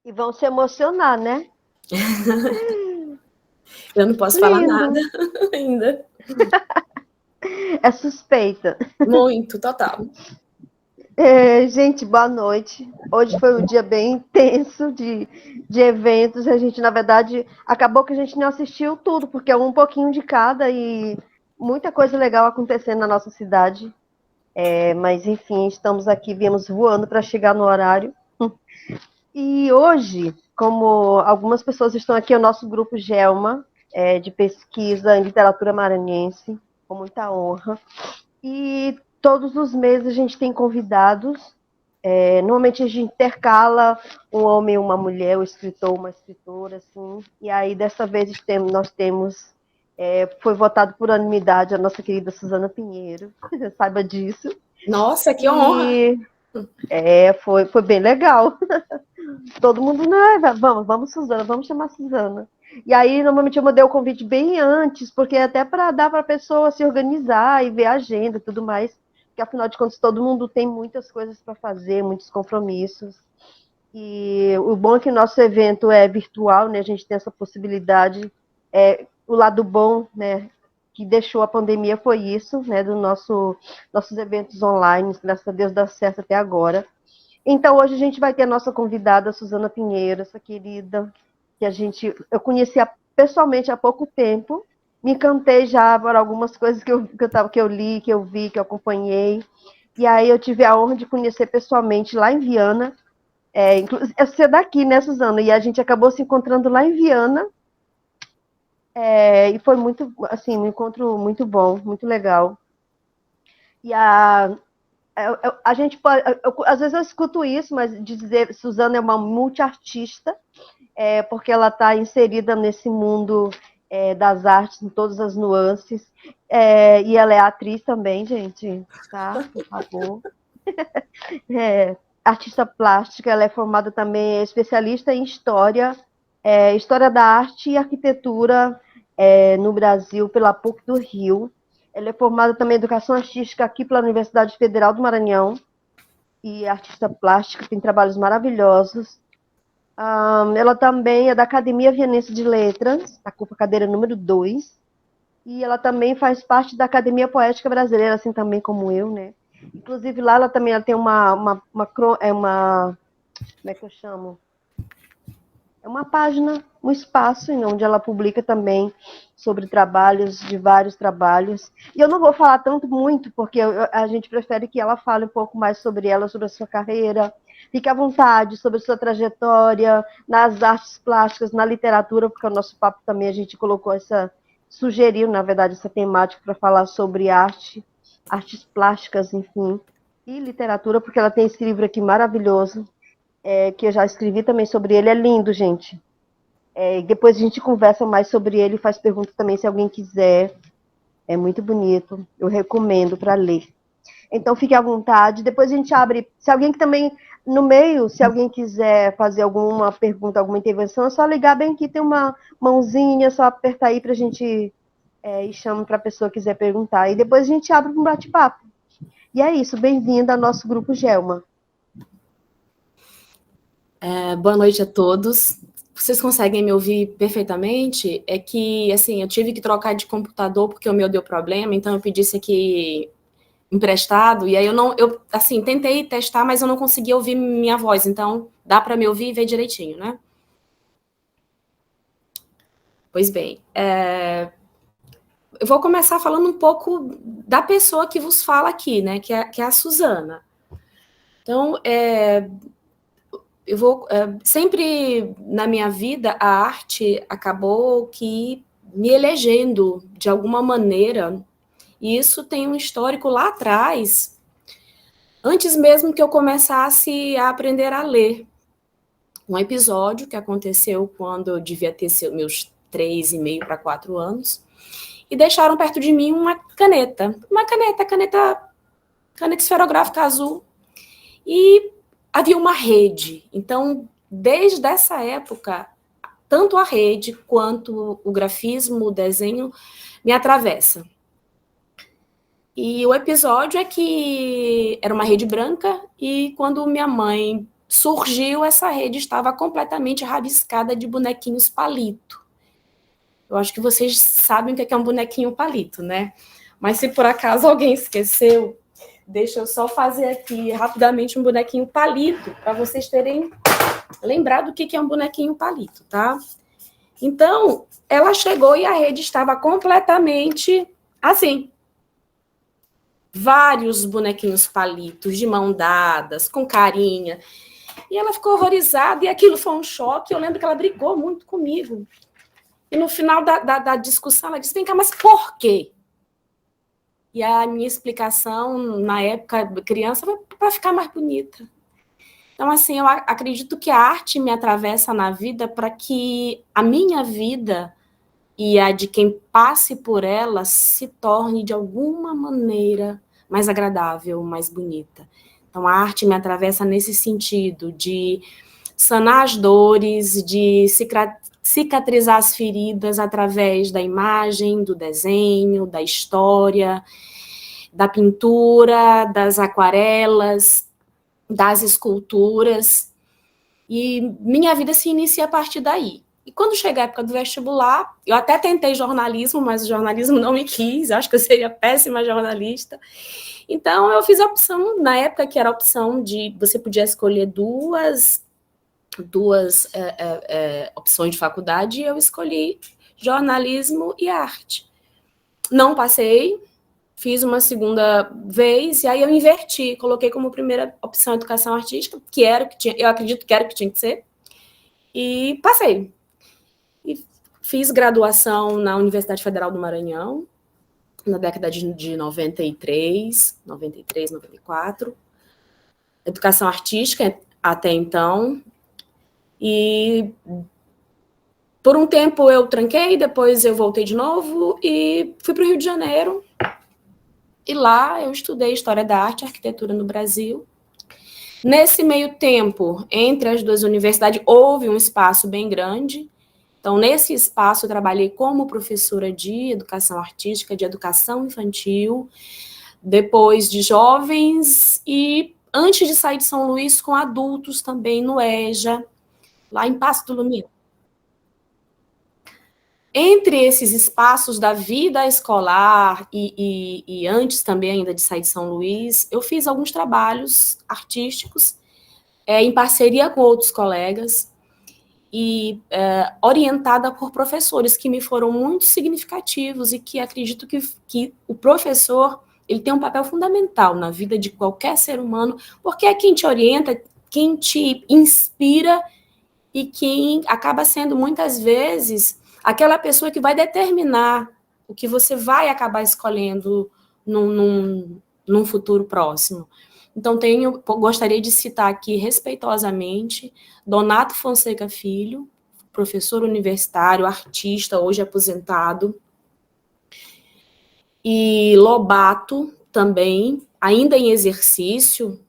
E vão se emocionar, né? Eu não posso falar nada Lindo. ainda. É suspeita. Muito, total. Gente, boa noite. Hoje foi um dia bem intenso de eventos. A gente, na verdade, acabou que a gente não assistiu tudo, porque é um pouquinho de cada e muita coisa legal acontecendo na nossa cidade. Mas, enfim, estamos aqui, viemos voando para chegar no horário. E hoje, como algumas pessoas estão aqui, é o nosso grupo Gelma, de pesquisa em literatura maranhense, com muita honra. E todos os meses a gente tem convidados. Normalmente a gente intercala um homem e uma mulher, um escritor, uma escritora, assim. E aí, dessa vez, nós temos. Foi votado por unanimidade a nossa querida Suzana Pinheiro, saiba disso. Nossa, que honra! E foi bem legal. Todo mundo, não, vamos, Suzana, vamos chamar a Suzana. E aí, normalmente, eu mandei o convite bem antes, porque até para dar para a pessoa se organizar e ver a agenda e tudo mais, porque afinal de contas, todo mundo tem muitas coisas para fazer, muitos compromissos. E o bom é que nosso evento é virtual, né? A gente tem essa possibilidade. O lado bom, né? Que deixou a pandemia foi isso, né? Nossos eventos online, graças a Deus dá certo até agora. Então, hoje a gente vai ter a nossa convidada, a Suzana Pinheiro, essa querida, que eu conheci pessoalmente há pouco tempo, me encantei já por algumas coisas que eu li, que eu vi, que eu acompanhei, e aí eu tive a honra de conhecer pessoalmente lá em Viana, você é daqui, né, Suzana? E a gente acabou se encontrando lá em Viana, e foi muito, assim, um encontro muito bom, muito legal. E a gente pode, às vezes eu escuto isso, mas dizer Suzana é uma multiartista, porque ela está inserida nesse mundo das artes, em todas as nuances, e ela é atriz também, gente, tá? Por favor. Artista plástica, ela é formada também, é especialista em história, história da arte e arquitetura no Brasil, pela PUC do Rio. Ela é formada também em educação artística aqui pela Universidade Federal do Maranhão, e artista plástica, tem trabalhos maravilhosos. Ela também é da Academia Vianense de Letras, está com a cadeira número 2, e ela também faz parte da Academia Poética Brasileira, assim também como eu, né? Inclusive lá ela tem como é que eu chamo? É uma página, um espaço onde ela publica também sobre trabalhos, de vários trabalhos. E eu não vou falar tanto muito, porque a gente prefere que ela fale um pouco mais sobre ela, sobre a sua carreira. Fique à vontade sobre a sua trajetória nas artes plásticas, na literatura, porque o nosso papo também a gente colocou sugeriu, na verdade, essa temática para falar sobre arte, artes plásticas, enfim, e literatura, porque ela tem esse livro aqui maravilhoso, que eu já escrevi também sobre ele, é lindo, gente. Depois a gente conversa mais sobre ele e faz perguntas também se alguém quiser. É muito bonito, eu recomendo para ler. Então fique à vontade. Depois a gente abre. Se alguém que também, no meio, se alguém quiser fazer alguma pergunta, alguma intervenção, é só ligar bem aqui, tem uma mãozinha, só apertar aí para a gente e chama para a pessoa que quiser perguntar. E depois a gente abre um bate-papo. E é isso, bem-vinda ao nosso grupo Gelma. Boa noite a todos. Vocês conseguem me ouvir perfeitamente? É que, assim, eu tive que trocar de computador porque o meu deu problema, então eu pedi isso aqui emprestado, e aí assim, tentei testar, mas eu não conseguia ouvir minha voz, então dá para me ouvir e ver direitinho, né? Pois bem, eu vou começar falando um pouco da pessoa que vos fala aqui, né, que é a Suzana. Então, sempre na minha vida, a arte acabou que me elegendo de alguma maneira, e isso tem um histórico lá atrás, antes mesmo que eu começasse a aprender a ler. Um episódio que aconteceu quando eu devia ter meus 3,5 para 4 anos, e deixaram perto de mim uma caneta esferográfica azul, e havia uma rede. Então, desde essa época, tanto a rede quanto o grafismo, o desenho, me atravessa. E o episódio é que era uma rede branca, e quando minha mãe surgiu, essa rede estava completamente rabiscada de bonequinhos palito. Eu acho que vocês sabem o que é um bonequinho palito, né? Mas se por acaso alguém esqueceu, deixa eu só fazer aqui rapidamente um bonequinho palito, para vocês terem lembrado o que é um bonequinho palito, tá? Então, ela chegou e a rede estava completamente assim. Vários bonequinhos palitos, de mão dadas, com carinha. E ela ficou horrorizada, e aquilo foi um choque. Eu lembro que ela brigou muito comigo. E no final da discussão, ela disse, vem cá, mas por quê? E a minha explicação, na época, criança, foi para ficar mais bonita. Então, assim, eu acredito que a arte me atravessa na vida para que a minha vida e a de quem passe por ela se torne, de alguma maneira, mais agradável, mais bonita. Então, a arte me atravessa nesse sentido de sanar as dores, de cicatrizar as feridas através da imagem, do desenho, da história, da pintura, das aquarelas, das esculturas, e minha vida se inicia a partir daí. E quando chega a época do vestibular, eu até tentei jornalismo, mas o jornalismo não me quis, acho que eu seria péssima jornalista. Então, eu fiz a opção, na época que era a opção de, você podia escolher duas opções de faculdade, e eu escolhi jornalismo e arte. Não passei, fiz uma segunda vez, e aí eu inverti, coloquei como primeira opção educação artística, que era o que tinha, eu acredito que era o que tinha que ser, e passei. E fiz graduação na Universidade Federal do Maranhão, na década de 93, 94, educação artística até então, e por um tempo eu tranquei, depois eu voltei de novo e fui para o Rio de Janeiro. E lá eu estudei História da Arte e Arquitetura no Brasil. Nesse meio tempo, entre as duas universidades, houve um espaço bem grande. Então, nesse espaço, eu trabalhei como professora de educação artística, de educação infantil, depois de jovens e, antes de sair de São Luís, com adultos também no EJA, lá em Paço do Lumiar. Entre esses espaços da vida escolar e antes também ainda de sair de São Luís, eu fiz alguns trabalhos artísticos em parceria com outros colegas e orientada por professores que me foram muito significativos e que acredito que o professor ele tem um papel fundamental na vida de qualquer ser humano, porque é quem te orienta, quem te inspira e quem acaba sendo muitas vezes aquela pessoa que vai determinar o que você vai acabar escolhendo num futuro próximo. Então, gostaria de citar aqui, respeitosamente, Donato Fonseca Filho, professor universitário, artista, hoje aposentado, e Lobato, também, ainda em exercício,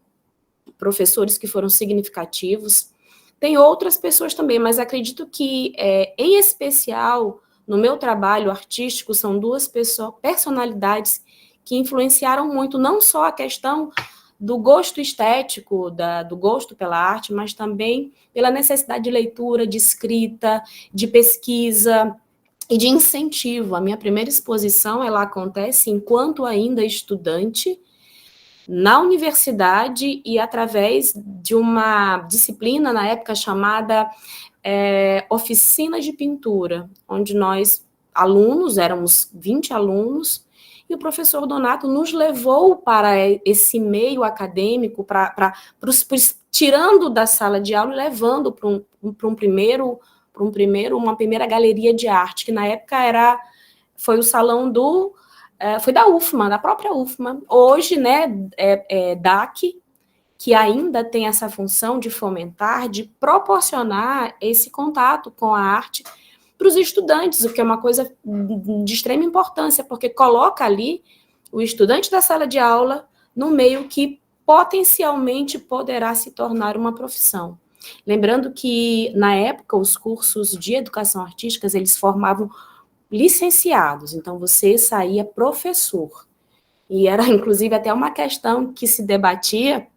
professores que foram significativos. Tem outras pessoas também, mas acredito que, em especial, no meu trabalho artístico, são duas personalidades que influenciaram muito, não só a questão do gosto estético, do gosto pela arte, mas também pela necessidade de leitura, de escrita, de pesquisa e de incentivo. A minha primeira exposição, ela acontece enquanto ainda estudante, na universidade e através de uma disciplina, na época, chamada Oficina de Pintura, onde nós, alunos, éramos 20 alunos, e o professor Donato nos levou para esse meio acadêmico, tirando da sala de aula e levando para uma primeira galeria de arte, que na época foi o salão foi da UFMA, da própria UFMA. Hoje, né, DAC, que ainda tem essa função de fomentar, de proporcionar esse contato com a arte para os estudantes, o que é uma coisa de extrema importância, porque coloca ali o estudante da sala de aula no meio que potencialmente poderá se tornar uma profissão. Lembrando que, na época, os cursos de educação artística, eles formavam licenciados, então você saía professor. E era, inclusive, até uma questão que se debatia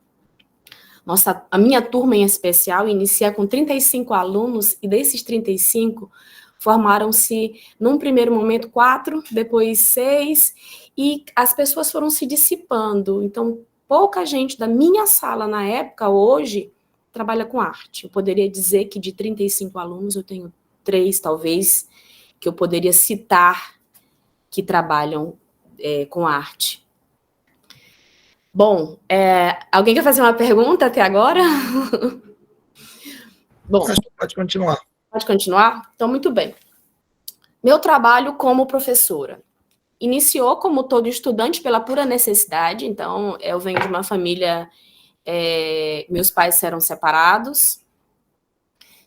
a minha turma em especial inicia com 35 alunos, e desses 35, formaram-se, num primeiro momento, 4, depois 6, e as pessoas foram se dissipando. Então, pouca gente da minha sala na época, hoje, trabalha com arte. Eu poderia dizer que de 35 alunos, eu tenho 3, talvez, que eu poderia citar que trabalham com arte. Bom, alguém quer fazer uma pergunta até agora? Bom, pode continuar. Pode continuar? Então, muito bem. Meu trabalho como professora iniciou como todo estudante pela pura necessidade. Então, eu venho de uma família, meus pais eram separados,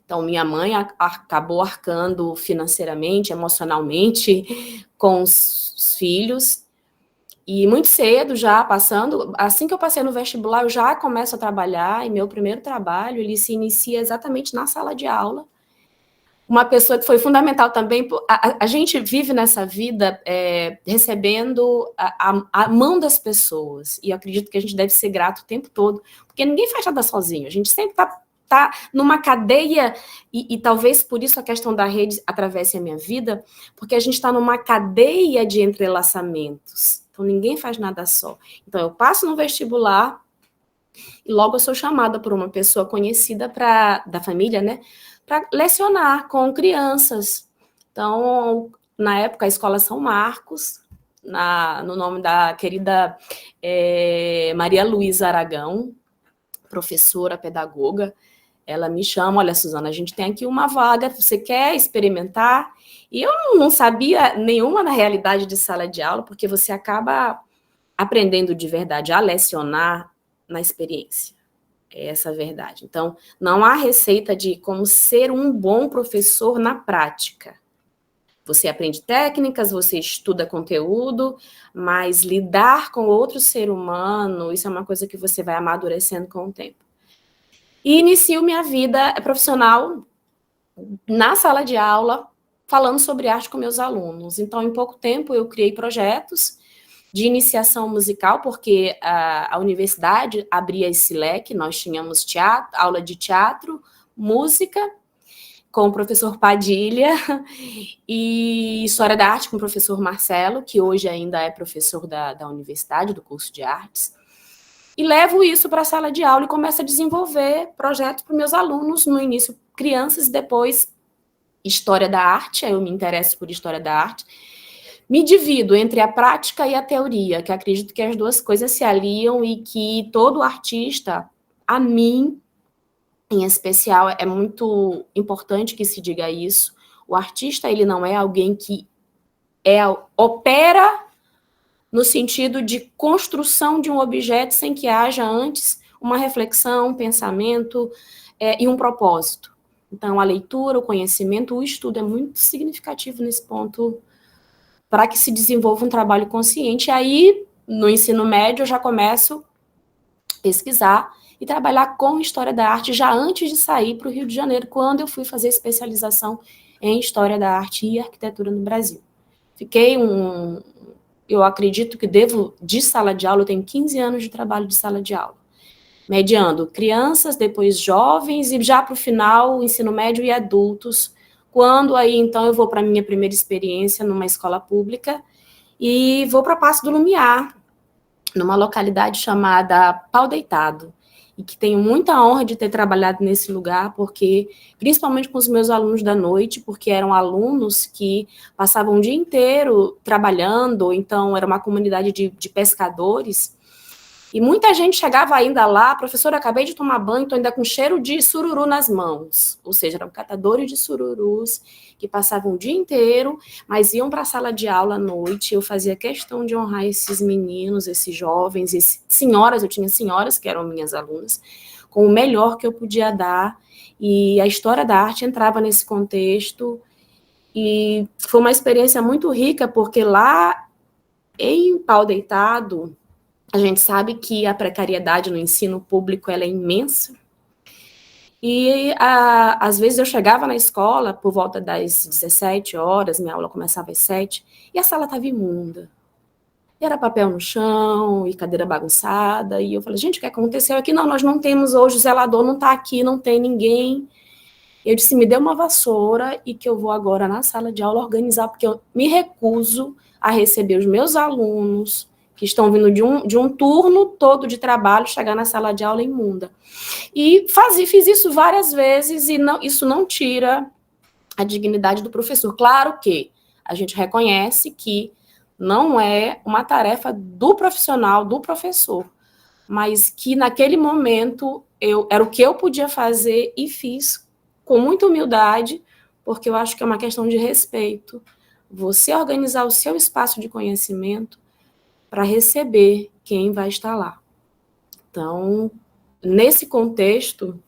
então minha mãe acabou arcando financeiramente, emocionalmente com os filhos, e muito cedo, já passando, assim que eu passei no vestibular, eu já começo a trabalhar, e meu primeiro trabalho, ele se inicia exatamente na sala de aula. Uma pessoa que foi fundamental também, a gente vive nessa vida recebendo a mão das pessoas, e eu acredito que a gente deve ser grato o tempo todo, porque ninguém faz nada sozinho, a gente sempre está numa cadeia, e talvez por isso a questão da rede atravesse a minha vida, porque a gente está numa cadeia de entrelaçamentos, então ninguém faz nada só. Então eu passo no vestibular, e logo eu sou chamada por uma pessoa conhecida da família, né, para lecionar com crianças. Então, na época, a Escola São Marcos, no nome da querida Maria Luísa Aragão, professora, pedagoga, ela me chama, olha, Suzana, a gente tem aqui uma vaga, você quer experimentar? E eu não sabia nenhuma na realidade de sala de aula, porque você acaba aprendendo de verdade a lecionar na experiência. É essa a verdade. Então, não há receita de como ser um bom professor na prática. Você aprende técnicas, você estuda conteúdo, mas lidar com outro ser humano, isso é uma coisa que você vai amadurecendo com o tempo. E inicio minha vida profissional na sala de aula, falando sobre arte com meus alunos. Então, em pouco tempo, eu criei projetos de iniciação musical, porque a universidade abria esse leque, nós tínhamos teatro, aula de teatro, música, com o professor Padilha, e História da Arte com o professor Marcelo, que hoje ainda é professor da universidade, do curso de artes, e levo isso para a sala de aula e começo a desenvolver projetos para os meus alunos, no início crianças, e depois História da Arte, eu me interesso por História da Arte. Me divido entre a prática e a teoria, que acredito que as duas coisas se aliam e que todo artista, a mim, em especial, é muito importante que se diga isso. O artista, ele não é alguém que opera no sentido de construção de um objeto sem que haja antes uma reflexão, um pensamento e um propósito. Então, a leitura, o conhecimento, o estudo é muito significativo nesse ponto, para que se desenvolva um trabalho consciente. E aí, no ensino médio, eu já começo a pesquisar e trabalhar com História da Arte já antes de sair para o Rio de Janeiro, quando eu fui fazer especialização em História da Arte e Arquitetura no Brasil. Eu acredito que de sala de aula, eu tenho 15 anos de trabalho de sala de aula, mediando crianças, depois jovens, e já para o final, ensino médio e adultos, quando aí, então, eu vou para a minha primeira experiência numa escola pública e vou para Paço do Lumiar, numa localidade chamada Pau Deitado, e que tenho muita honra de ter trabalhado nesse lugar, porque, principalmente com os meus alunos da noite, porque eram alunos que passavam o dia inteiro trabalhando, então era uma comunidade de pescadores, e muita gente chegava ainda lá, professora, acabei de tomar banho, estou ainda com cheiro de sururu nas mãos. Ou seja, eram catadores de sururus que passavam o dia inteiro, mas iam para a sala de aula à noite. Eu fazia questão de honrar esses meninos, esses jovens, senhoras, eu tinha senhoras que eram minhas alunas, com o melhor que eu podia dar. E a História da Arte entrava nesse contexto. E foi uma experiência muito rica, porque lá em Pau Deitado, a gente sabe que a precariedade no ensino público ela é imensa. E, às vezes, eu chegava na escola por volta das 17 horas, minha aula começava às 7, e a sala estava imunda. E era papel no chão, e cadeira bagunçada, e eu falei, gente, o que aconteceu aqui? Não, nós não temos hoje, o zelador não está aqui, não tem ninguém. Eu disse, me dê uma vassoura e que eu vou agora na sala de aula organizar, porque eu me recuso a receber os meus alunos que estão vindo de um turno todo de trabalho, chegar na sala de aula imunda. E fiz isso várias vezes, e isso não tira a dignidade do professor. Claro que a gente reconhece que não é uma tarefa do profissional, do professor, mas que naquele momento era o que eu podia fazer e fiz com muita humildade, porque eu acho que é uma questão de respeito. Você organizar o seu espaço de conhecimento para receber quem vai estar lá. Então, nesse contexto,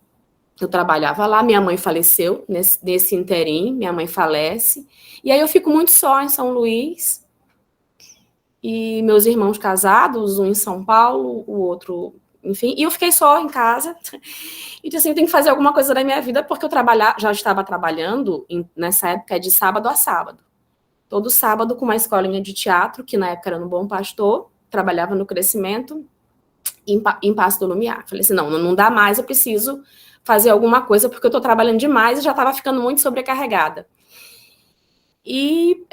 eu trabalhava lá, minha mãe faleceu nesse interim, minha mãe falece, e aí eu fico muito só em São Luís, e meus irmãos casados, um em São Paulo, o outro, enfim, e eu fiquei só em casa, e disse assim, eu tenho que fazer alguma coisa da minha vida, porque eu já estava trabalhando nessa época de sábado a sábado. Todo sábado com uma escolinha de teatro, que na época era no Bom Pastor, trabalhava no Crescimento, em Paço do Lumiar. Falei assim, não dá mais, eu preciso fazer alguma coisa, porque eu estou trabalhando demais e já estava ficando muito sobrecarregada. E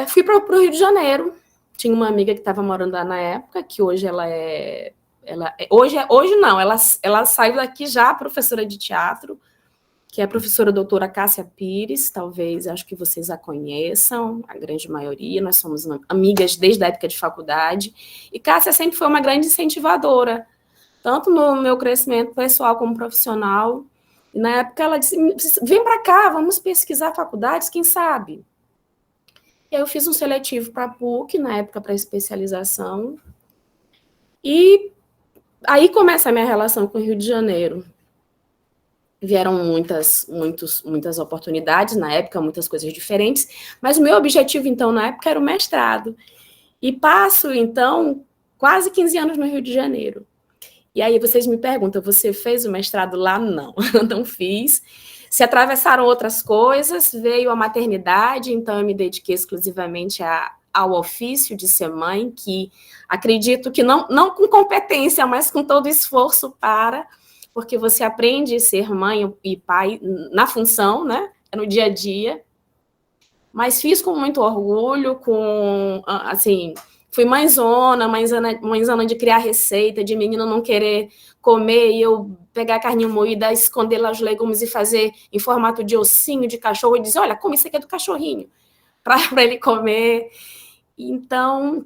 fui para o Rio de Janeiro. Tinha uma amiga que estava morando lá na época, que hoje hoje não, ela saiu daqui já professora de teatro, que é a professora doutora Cássia Pires, talvez, acho que vocês a conheçam, a grande maioria, nós somos amigas desde a época de faculdade, e Cássia sempre foi uma grande incentivadora, tanto no meu crescimento pessoal como profissional. E na época ela disse, vem para cá, vamos pesquisar faculdades, quem sabe? E aí eu fiz um seletivo para a PUC, na época para especialização, e aí começa a minha relação com o Rio de Janeiro. Vieram muitas oportunidades na época, muitas coisas diferentes, mas o meu objetivo, então, na época, era o mestrado. E passo, então, quase 15 anos no Rio de Janeiro. E aí vocês me perguntam, você fez o mestrado lá? Não, não fiz. Se atravessaram outras coisas, veio a maternidade, então eu me dediquei exclusivamente ao ofício de ser mãe, que acredito que não com competência, mas com todo esforço porque você aprende a ser mãe e pai na função, né? No dia a dia. Mas fiz com muito orgulho, assim, fui mãezona de criar receita, de menino não querer comer, e eu pegar a carninha moída, esconder lá os legumes e fazer em formato de ossinho de cachorro, e dizer, olha, come isso aqui é do cachorrinho, para ele comer. Então,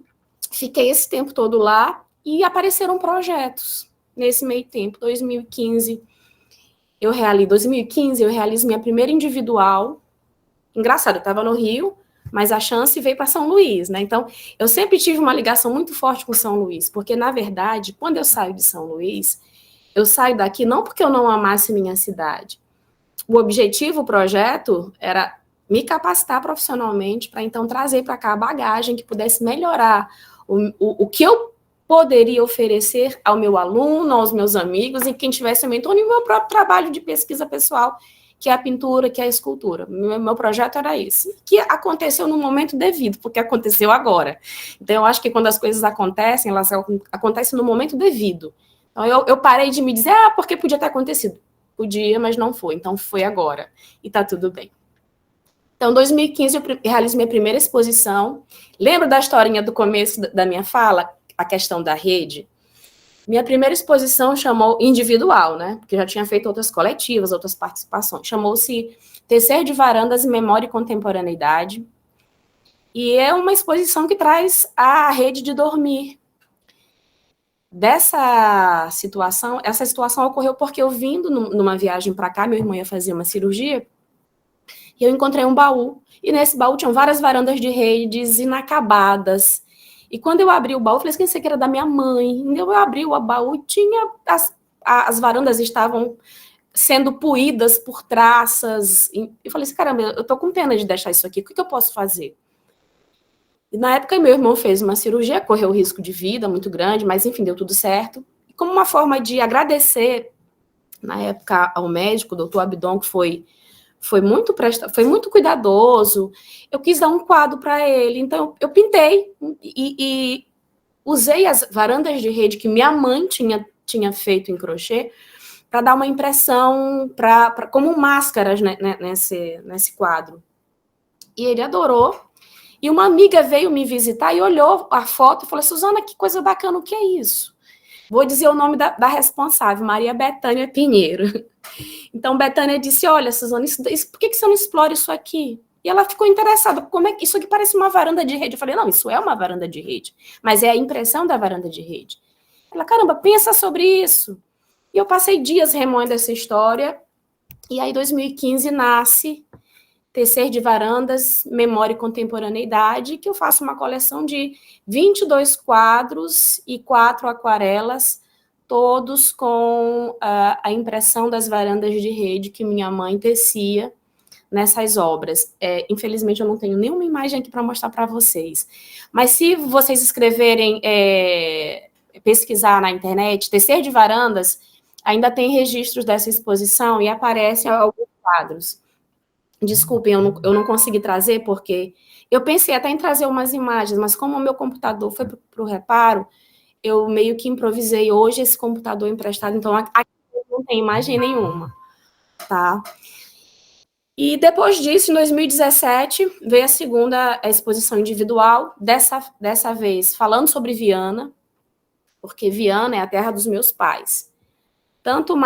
fiquei esse tempo todo lá, e apareceram projetos. Nesse meio tempo, 2015, eu realizo minha primeira individual. Engraçado, eu estava no Rio, mas a chance veio para São Luís, né? Então, eu sempre tive uma ligação muito forte com São Luís, porque, na verdade, quando eu saio de São Luís, eu saio daqui não porque eu não amasse minha cidade. O objetivo, o projeto, era me capacitar profissionalmente para, então, trazer para cá a bagagem que pudesse melhorar o que eu poderia oferecer ao meu aluno, aos meus amigos, e quem tivesse mentor, no meu próprio trabalho de pesquisa pessoal, que é a pintura, que é a escultura. Meu projeto era esse, que aconteceu no momento devido, porque aconteceu agora. Então, eu acho que quando as coisas acontecem, elas acontecem no momento devido. Então, eu parei de me dizer, porque podia ter acontecido. Podia, mas não foi. Então, foi agora. E tá tudo bem. Então, em 2015, eu realizo minha primeira exposição. Lembra da historinha do começo da minha fala? A questão da rede? Minha primeira exposição chamou individual, né? Porque eu já tinha feito outras coletivas, outras participações. Chamou-se Tecer de Varandas em Memória e Contemporaneidade. E é uma exposição que traz a rede de dormir. Essa situação ocorreu porque eu vindo numa viagem para cá, meu irmão ia fazer uma cirurgia, e eu encontrei um baú. E nesse baú tinham várias varandas de redes inacabadas. E quando eu abri o baú, eu falei assim, isso aqui era da minha mãe. E eu abri o baú e tinha... As varandas estavam sendo poídas por traças. E eu falei assim, caramba, eu tô com pena de deixar isso aqui. O que eu posso fazer? E na época, meu irmão fez uma cirurgia, correu risco de vida muito grande, mas enfim, deu tudo certo. E como uma forma de agradecer, na época, ao médico, o doutor Abdon, que foi muito cuidadoso, eu quis dar um quadro para ele. Então, eu pintei e usei as varandas de rede que minha mãe tinha feito em crochê para dar uma impressão como máscaras, né, nesse quadro. E ele adorou. E uma amiga veio me visitar e olhou a foto e falou: Suzana, que coisa bacana, o que é isso? Vou dizer o nome da responsável, Maria Bethânia Pinheiro. Então, Bethânia disse: olha, Suzana, por que você não explora isso aqui? E ela ficou interessada, como é que isso aqui parece uma varanda de rede? Eu falei: não, isso é uma varanda de rede, mas é a impressão da varanda de rede. Ela: caramba, pensa sobre isso. E eu passei dias remoendo essa história, e aí, em 2015, nasce Tecer de Varandas, Memória e Contemporaneidade, que eu faço uma coleção de 22 quadros e 4 aquarelas, todos com a impressão das varandas de rede que minha mãe tecia nessas obras. Infelizmente, eu não tenho nenhuma imagem aqui para mostrar para vocês. Mas se vocês escreverem, pesquisar na internet, Tecer de Varandas, ainda tem registros dessa exposição e aparecem alguns quadros. Desculpem, eu não consegui trazer, porque eu pensei até em trazer umas imagens, mas como o meu computador foi para o reparo, eu meio que improvisei hoje esse computador emprestado, então aqui não tem imagem nenhuma, tá? E depois disso, em 2017, veio a segunda exposição individual, dessa vez falando sobre Viana, porque Viana é a terra dos meus pais. Tanto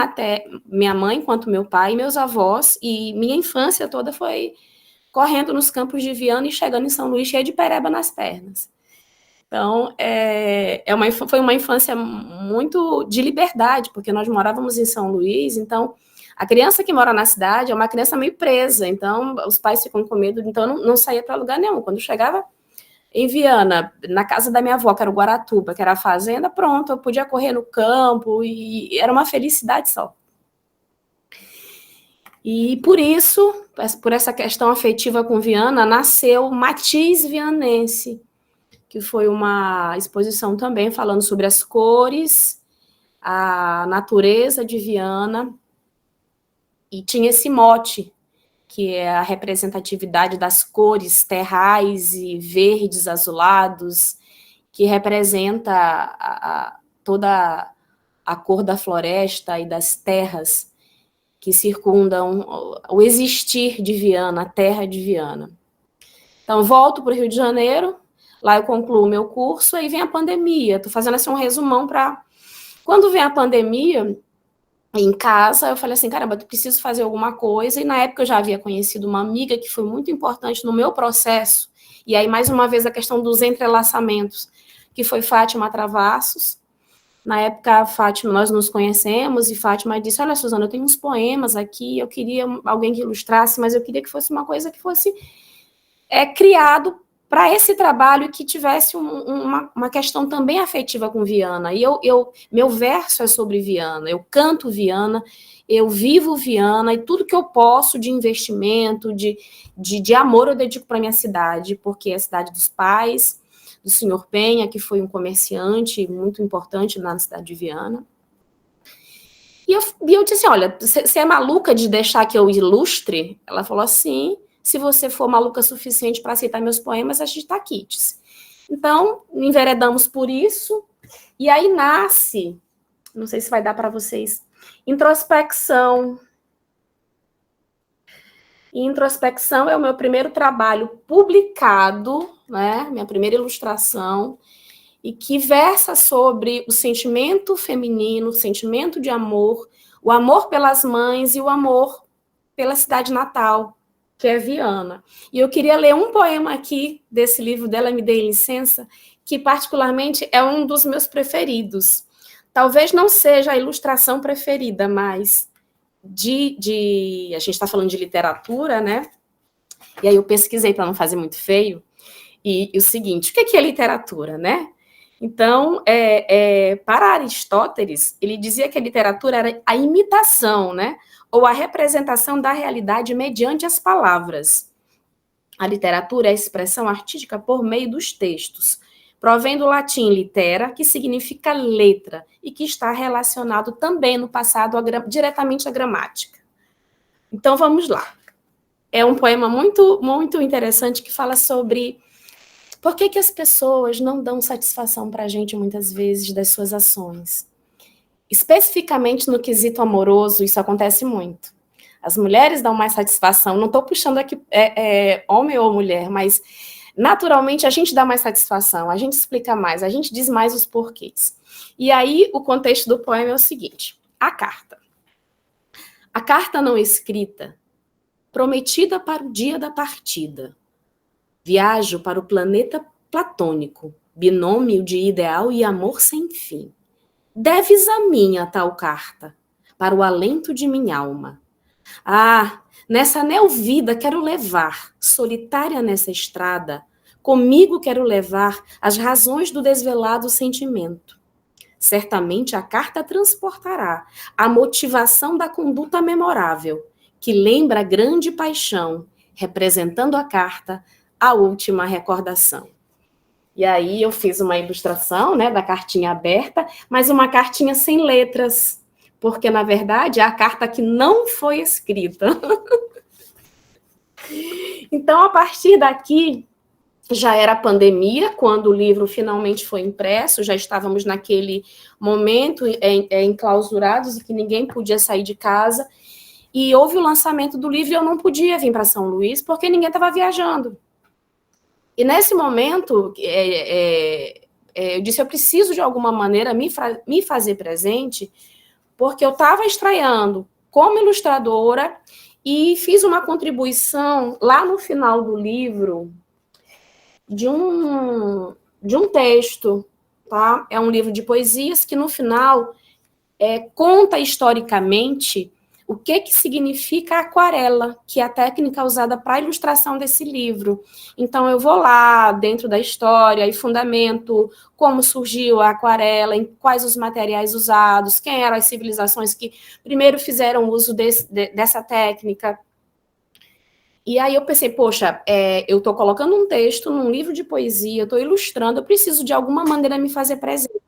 minha mãe quanto meu pai, meus avós, e minha infância toda foi correndo nos campos de Viana e chegando em São Luís cheia de pereba nas pernas. Então, foi uma infância muito de liberdade, porque nós morávamos em São Luís, então a criança que mora na cidade é uma criança meio presa, então os pais ficam com medo, então não saía para lugar nenhum. Quando chegava em Viana, na casa da minha avó, que era o Guaratuba, que era a fazenda, pronto, eu podia correr no campo, e era uma felicidade só. E por isso, por essa questão afetiva com Viana, nasceu Matiz Vianense, que foi uma exposição também falando sobre as cores, a natureza de Viana, e tinha esse mote, que é a representatividade das cores terrais e verdes azulados, que representa toda a cor da floresta e das terras que circundam o existir de Viana, a terra de Viana. Então, volto para o Rio de Janeiro, lá eu concluo o meu curso, aí vem a pandemia. Estou fazendo assim um resumão para... Quando vem a pandemia, em casa, eu falei assim, caramba, eu preciso fazer alguma coisa, e na época eu já havia conhecido uma amiga que foi muito importante no meu processo, e aí, mais uma vez, a questão dos entrelaçamentos, que foi Fátima Travassos. Na época, Fátima, nós nos conhecemos, e Fátima disse: olha, Suzana, eu tenho uns poemas aqui, eu queria alguém que ilustrasse, mas eu queria que fosse uma coisa que fosse criado para esse trabalho e que tivesse uma questão também afetiva com Viana. E meu verso é sobre Viana, eu canto Viana, eu vivo Viana, e tudo que eu posso de investimento, de amor, eu dedico para a minha cidade, porque é a cidade dos pais, do senhor Penha, que foi um comerciante muito importante na cidade de Viana. E eu disse: olha, você é maluca de deixar que eu ilustre? Ela falou assim: se você for maluca suficiente para aceitar meus poemas, a gente está quites. Então, enveredamos por isso, e aí nasce, não sei se vai dar para vocês, Introspecção. E Introspecção é o meu primeiro trabalho publicado, né, minha primeira ilustração, e que versa sobre o sentimento feminino, o sentimento de amor, o amor pelas mães e o amor pela cidade natal, que é Viana. E eu queria ler um poema aqui desse livro dela, Me Dê Licença, que particularmente é um dos meus preferidos. Talvez não seja a ilustração preferida, mas a gente está falando de literatura, né? E aí eu pesquisei para não fazer muito feio, e o seguinte, o que é literatura, né? Então, para Aristóteles, ele dizia que a literatura era a imitação, né? Ou a representação da realidade mediante as palavras. A literatura é a expressão artística por meio dos textos, provém do latim litera, que significa letra, e que está relacionado também no passado diretamente à gramática. Então, vamos lá. É um poema muito, muito interessante que fala sobre Por que as pessoas não dão satisfação para a gente, muitas vezes, das suas ações? Especificamente no quesito amoroso, isso acontece muito. As mulheres dão mais satisfação, não estou puxando aqui homem ou mulher, mas naturalmente a gente dá mais satisfação, a gente explica mais, a gente diz mais os porquês. E aí o contexto do poema é o seguinte: a carta. A carta não escrita, prometida para o dia da partida. Viajo para o planeta platônico, binômio de ideal e amor sem fim. Deves a mim a tal carta, para o alento de minha alma. Ah, nessa neo-vida quero levar, solitária nessa estrada, comigo quero levar as razões do desvelado sentimento. Certamente a carta transportará a motivação da conduta memorável, que lembra a grande paixão, representando a carta, a última recordação. E aí eu fiz uma ilustração, né, da cartinha aberta, mas uma cartinha sem letras, porque, na verdade, é a carta que não foi escrita. Então, a partir daqui, já era pandemia, quando o livro finalmente foi impresso, já estávamos naquele momento enclausurados, e que ninguém podia sair de casa, e houve o lançamento do livro e eu não podia vir para São Luís, porque ninguém estava viajando. E nesse momento, eu disse, eu preciso de alguma maneira me fazer presente, porque eu estava estreando como ilustradora e fiz uma contribuição lá no final do livro de um texto, tá? É um livro de poesias que no final conta historicamente o que significa a aquarela, que é a técnica usada para a ilustração desse livro. Então, eu vou lá, dentro da história, e fundamento como surgiu a aquarela, em quais os materiais usados, quem eram as civilizações que primeiro fizeram uso dessa técnica. E aí eu pensei, poxa, eu estou colocando um texto num livro de poesia, eu estou ilustrando, eu preciso de alguma maneira me fazer presente.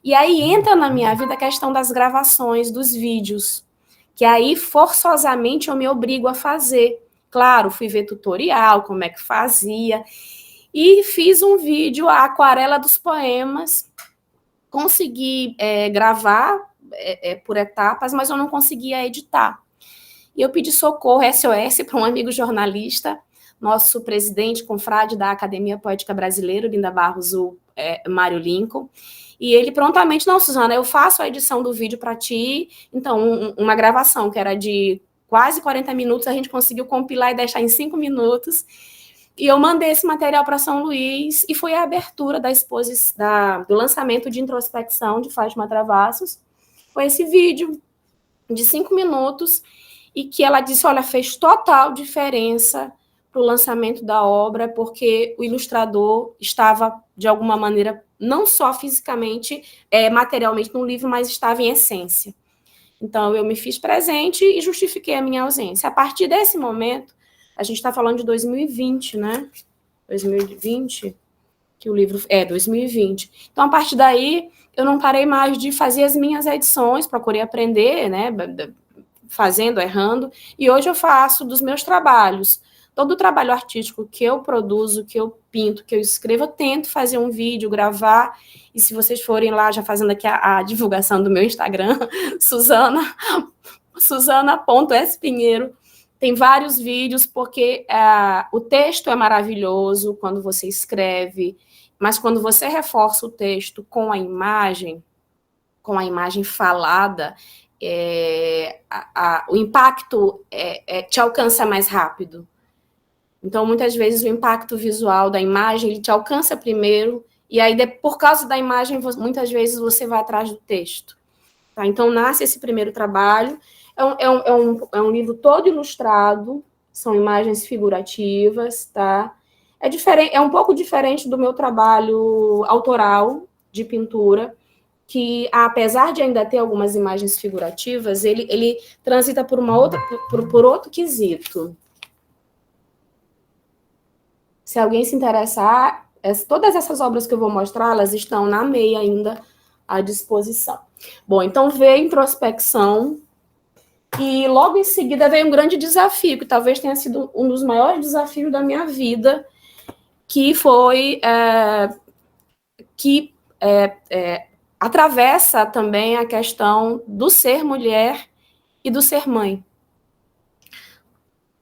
E aí entra na minha vida a questão das gravações, dos vídeos, que aí, forçosamente, eu me obrigo a fazer. Claro, fui ver tutorial, como é que fazia, e fiz um vídeo, a aquarela dos poemas, consegui gravar por etapas, mas eu não conseguia editar. E eu pedi socorro, SOS, para um amigo jornalista, nosso presidente, confrade da Academia Poética Brasileira, Linda Barros, o Mário Lincoln. E ele prontamente, não, Suzana, eu faço a edição do vídeo para ti. Então, uma gravação que era de quase 40 minutos, a gente conseguiu compilar e deixar em 5 minutos. E eu mandei esse material para São Luís, e foi a abertura do lançamento de Introspecção, de Fátima Travassos. Foi esse vídeo de 5 minutos, e que ela disse, olha, fez total diferença para o lançamento da obra, porque o ilustrador estava, de alguma maneira, não só fisicamente, materialmente no livro, mas estava em essência. Então, eu me fiz presente e justifiquei a minha ausência. A partir desse momento, a gente está falando de 2020, né? 2020, que o livro... 2020. Então, a partir daí, eu não parei mais de fazer as minhas edições, procurei aprender, né? Fazendo, errando, e hoje eu faço dos meus trabalhos. Todo o trabalho artístico que eu produzo, que eu pinto, que eu escrevo, eu tento fazer um vídeo, gravar, e se vocês forem lá, já fazendo aqui a divulgação do meu Instagram, Suzana.spinheiro, tem vários vídeos, porque o texto é maravilhoso quando você escreve, mas quando você reforça o texto com a imagem falada, o impacto te alcança mais rápido. Então, muitas vezes, o impacto visual da imagem, ele te alcança primeiro, e aí, por causa da imagem, muitas vezes você vai atrás do texto. Tá? Então, nasce esse primeiro trabalho. É um livro todo ilustrado, são imagens figurativas, tá? É um pouco diferente do meu trabalho autoral de pintura, que, apesar de ainda ter algumas imagens figurativas, ele transita por outro quesito. Se alguém se interessar, todas essas obras que eu vou mostrar, elas estão na MEI ainda à disposição. Bom, então veio Introspecção, e logo em seguida veio um grande desafio, que talvez tenha sido um dos maiores desafios da minha vida, que foi que atravessa também a questão do ser mulher e do ser mãe.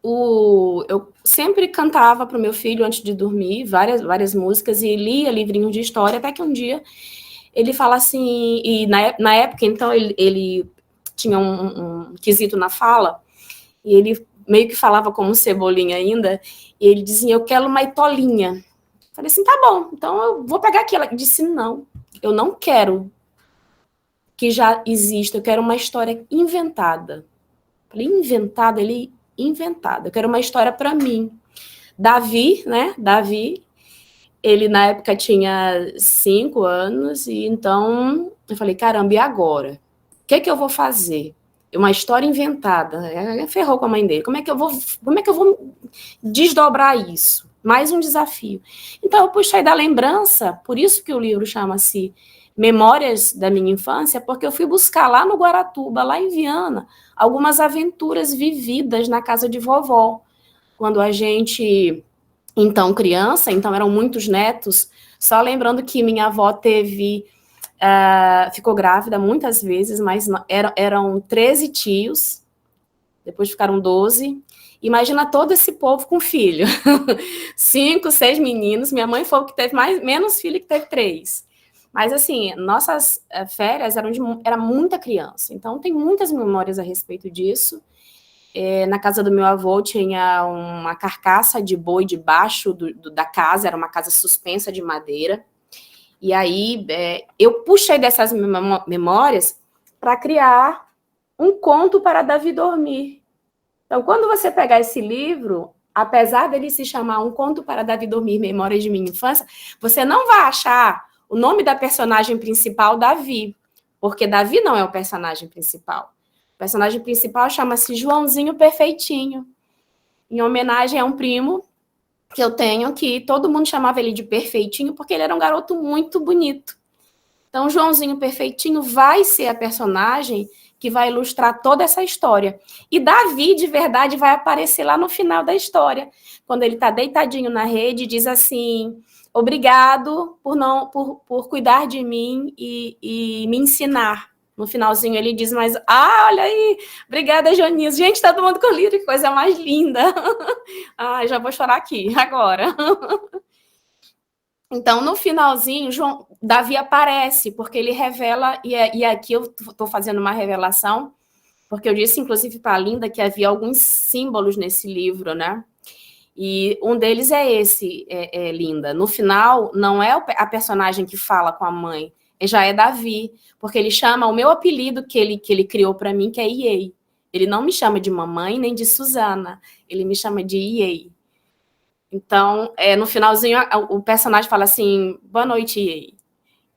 Eu sempre cantava para o meu filho antes de dormir várias músicas e lia livrinhos de história, até que um dia ele fala assim, e na época, então, ele tinha um quesito na fala, e ele meio que falava como Cebolinha ainda, e ele dizia, eu quero uma itolinha. Falei assim, tá bom, então eu vou pegar aqui. Ela disse, não, eu não quero que já exista, eu quero uma história inventada. Falei, inventada? Ele, inventada. Eu quero uma história para mim. Davi, ele na época tinha 5 anos, e então eu falei, caramba, e agora? O que é que eu vou fazer? Uma história inventada. Ferrou com a mãe dele. Como é que eu vou desdobrar isso? Mais um desafio. Então eu puxei da lembrança, por isso que o livro chama-se Memórias da Minha Infância, porque eu fui buscar lá no Guaratuba, lá em Viana, algumas aventuras vividas na casa de vovó. Quando a gente, então criança, então eram muitos netos, só lembrando que minha avó ficou grávida muitas vezes, mas eram 13 tios, depois ficaram 12. Imagina todo esse povo com filho. 5, 6 meninos. Minha mãe foi o que teve menos filho, que teve 3. Mas, assim, nossas férias era muita criança. Então, tem muitas memórias a respeito disso. Na casa do meu avô tinha uma carcaça de boi debaixo da casa, era uma casa suspensa de madeira. E aí, eu puxei dessas memórias para criar um conto para Davi dormir. Então, quando você pegar esse livro, apesar dele se chamar Um Conto para Davi Dormir, Memórias de Minha Infância, você não vai achar o nome da personagem principal, Davi, porque Davi não é o personagem principal. O personagem principal chama-se Joãozinho Perfeitinho, em homenagem a um primo que eu tenho, que todo mundo chamava ele de Perfeitinho, porque ele era um garoto muito bonito. Então, Joãozinho Perfeitinho vai ser a personagem que vai ilustrar toda essa história. E Davi, de verdade, vai aparecer lá no final da história, quando ele está deitadinho na rede, diz assim, obrigado por cuidar de mim e me ensinar. No finalzinho ele diz, mas, olha aí, obrigada, Joaninha. Gente, todo mundo com livro, que coisa mais linda. Já vou chorar aqui, agora. Então, no finalzinho, Davi aparece, porque ele revela, e aqui eu estou fazendo uma revelação, porque eu disse, inclusive, para a Linda, que havia alguns símbolos nesse livro, né? E um deles é esse, Linda. No final, não é a personagem que fala com a mãe, já é Davi, porque ele chama o meu apelido que ele criou para mim, que é Iei. Ele não me chama de mamãe nem de Suzana, ele me chama de Iei. Então, no finalzinho, o personagem fala assim, boa noite, Iei.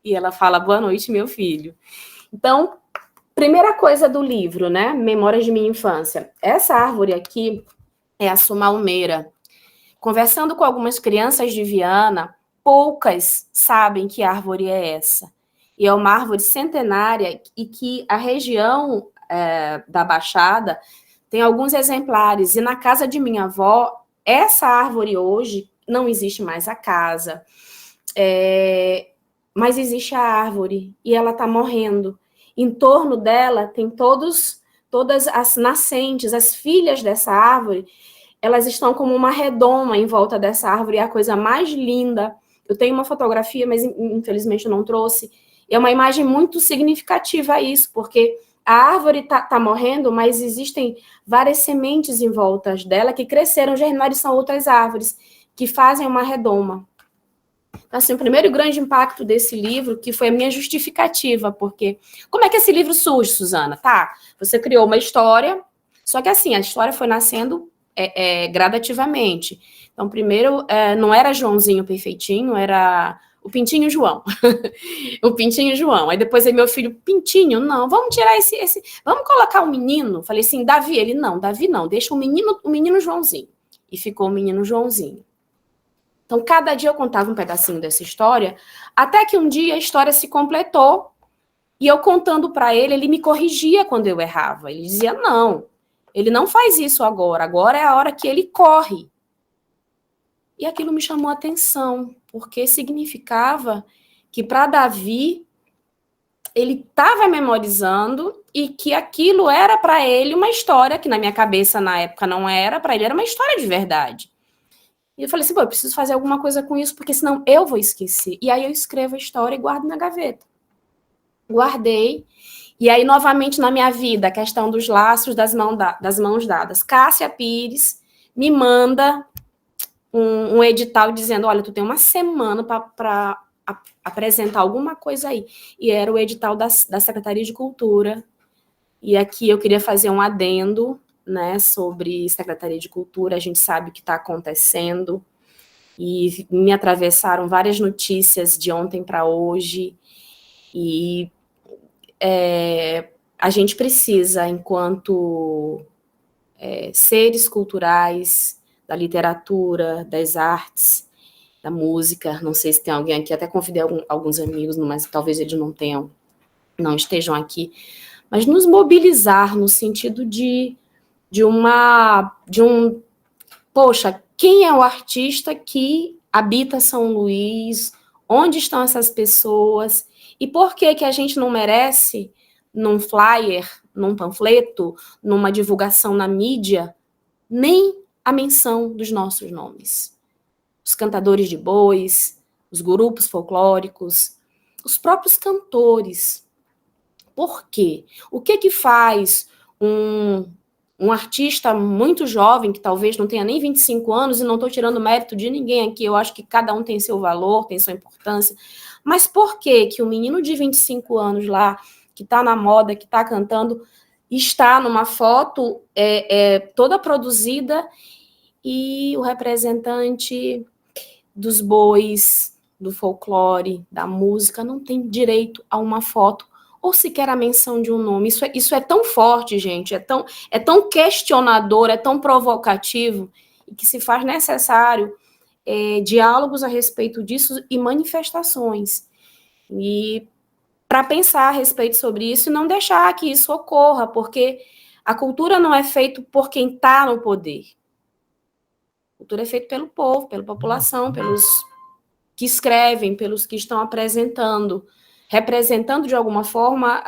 E ela fala, boa noite, meu filho. Então, primeira coisa do livro, né? Memórias de Minha Infância. Essa árvore aqui é a sumalmeira. Conversando com algumas crianças de Viana, poucas sabem que árvore é essa. E é uma árvore centenária e que a região da Baixada tem alguns exemplares. E na casa de minha avó, essa árvore hoje, não existe mais a casa, mas existe a árvore e ela está morrendo. Em torno dela tem todas as nascentes, as filhas dessa árvore, elas estão como uma redoma em volta dessa árvore, é a coisa mais linda. Eu tenho uma fotografia, mas infelizmente eu não trouxe. É uma imagem muito significativa isso, porque a árvore está morrendo, mas existem várias sementes em volta dela que cresceram, germinaram, são outras árvores que fazem uma redoma. Então, assim, o primeiro grande impacto desse livro, que foi a minha justificativa, porque como é que esse livro surge, Suzana? Tá, você criou uma história, só que assim, a história foi nascendo gradativamente. Então, primeiro, não era Joãozinho Perfeitinho, era o Pintinho João. O Pintinho João. Aí depois meu filho, Pintinho, não, vamos tirar vamos colocar um menino. Falei assim, Davi, ele não, Davi não, deixa o menino Joãozinho. E ficou o menino Joãozinho. Então, cada dia eu contava um pedacinho dessa história, até que um dia a história se completou, e eu contando para ele me corrigia quando eu errava. Ele dizia, não, ele não faz isso agora é a hora que ele corre. E aquilo me chamou a atenção, porque significava que para Davi, ele estava memorizando e que aquilo era para ele uma história que na minha cabeça na época não era, para ele era uma história de verdade. E eu falei assim, eu preciso fazer alguma coisa com isso, porque senão eu vou esquecer. E aí eu escrevo a história e guardo na gaveta. Guardei. E aí, novamente, na minha vida, a questão dos laços das mãos dadas. Cássia Pires me manda um edital dizendo, olha, tu tem uma semana para apresentar alguma coisa aí. E era o edital da Secretaria de Cultura. E aqui eu queria fazer um adendo, né, sobre Secretaria de Cultura. A gente sabe o que está acontecendo. E me atravessaram várias notícias de ontem para hoje. E a gente precisa, enquanto seres culturais, da literatura, das artes, da música, não sei se tem alguém aqui, até convidei alguns amigos, mas talvez eles não estejam aqui, mas nos mobilizar no sentido poxa, quem é o artista que habita São Luís? Onde estão essas pessoas? E por que a gente não merece, num flyer, num panfleto, numa divulgação na mídia, nem a menção dos nossos nomes? Os cantadores de bois, os grupos folclóricos, os próprios cantores. Por quê? O que faz um artista muito jovem, que talvez não tenha nem 25 anos, e não estou tirando mérito de ninguém aqui, eu acho que cada um tem seu valor, tem sua importância, mas por que o menino de 25 anos lá, que está na moda, que está cantando, está numa foto toda produzida e o representante dos bois, do folclore, da música, não tem direito a uma foto ou sequer a menção de um nome? Isso é tão forte, gente, é tão questionador, é tão provocativo, e que se faz necessário diálogos a respeito disso e manifestações. E para pensar a respeito sobre isso e não deixar que isso ocorra, porque a cultura não é feita por quem está no poder. A cultura é feita pelo povo, pela população, pelos que escrevem, pelos que estão apresentando, representando de alguma forma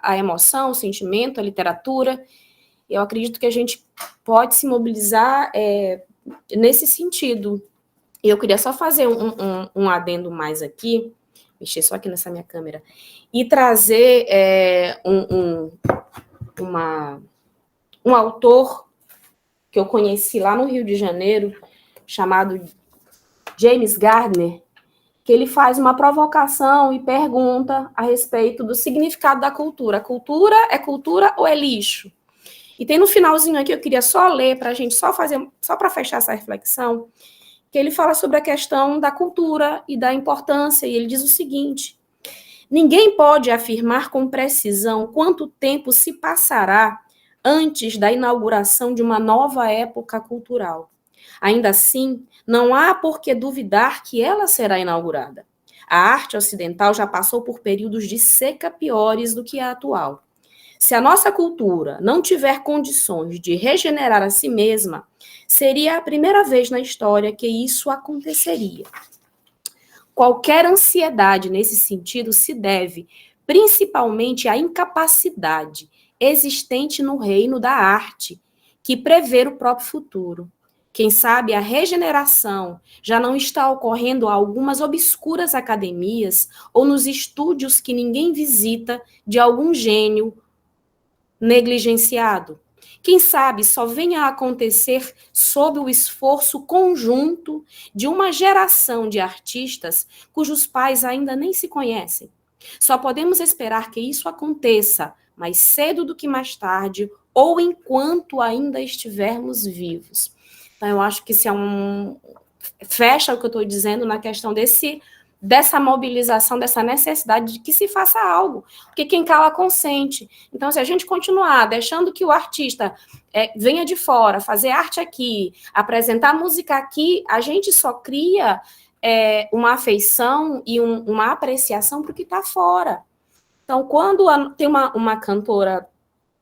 a emoção, o sentimento, a literatura. Eu acredito que a gente pode se mobilizar nesse sentido. E eu queria só fazer um adendo mais aqui, mexer só aqui nessa minha câmera, e trazer um autor que eu conheci lá no Rio de Janeiro, chamado James Gardner, que ele faz uma provocação e pergunta a respeito do significado da cultura. A cultura é cultura ou é lixo? E tem no finalzinho aqui, eu queria só ler para a gente só para fechar essa reflexão, que ele fala sobre a questão da cultura e da importância, e ele diz o seguinte: ninguém pode afirmar com precisão quanto tempo se passará antes da inauguração de uma nova época cultural. Ainda assim, não há por que duvidar que ela será inaugurada. A arte ocidental já passou por períodos de seca piores do que a atual. Se a nossa cultura não tiver condições de regenerar a si mesma, seria a primeira vez na história que isso aconteceria. Qualquer ansiedade nesse sentido se deve principalmente à incapacidade existente no reino da arte, que prevê o próprio futuro. Quem sabe a regeneração já não está ocorrendo a algumas obscuras academias ou nos estúdios que ninguém visita de algum gênio negligenciado. Quem sabe só venha a acontecer sob o esforço conjunto de uma geração de artistas cujos pais ainda nem se conhecem. Só podemos esperar que isso aconteça mais cedo do que mais tarde ou enquanto ainda estivermos vivos. Então, eu acho que isso fecha o que eu estou dizendo na questão dessa mobilização, dessa necessidade de que se faça algo, porque quem cala consente. Então, se a gente continuar deixando que o artista venha de fora, fazer arte aqui, apresentar música aqui, a gente só cria uma afeição e uma apreciação para o que está fora. Então, quando tem uma cantora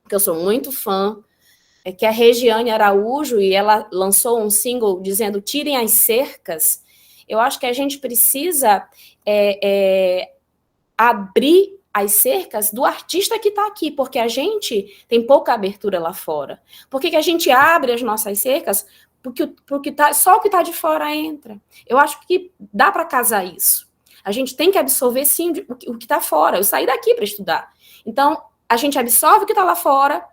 que eu sou muito fã, que é a Regiane Araújo, e ela lançou um single dizendo tirem as cercas. Eu acho que a gente precisa abrir as cercas do artista que está aqui, porque a gente tem pouca abertura lá fora. Por que a gente abre as nossas cercas? Porque só o que está de fora entra. Eu acho que dá para casar isso. A gente tem que absorver, sim, o que está fora. Eu saí daqui para estudar. Então, a gente absorve o que está lá fora,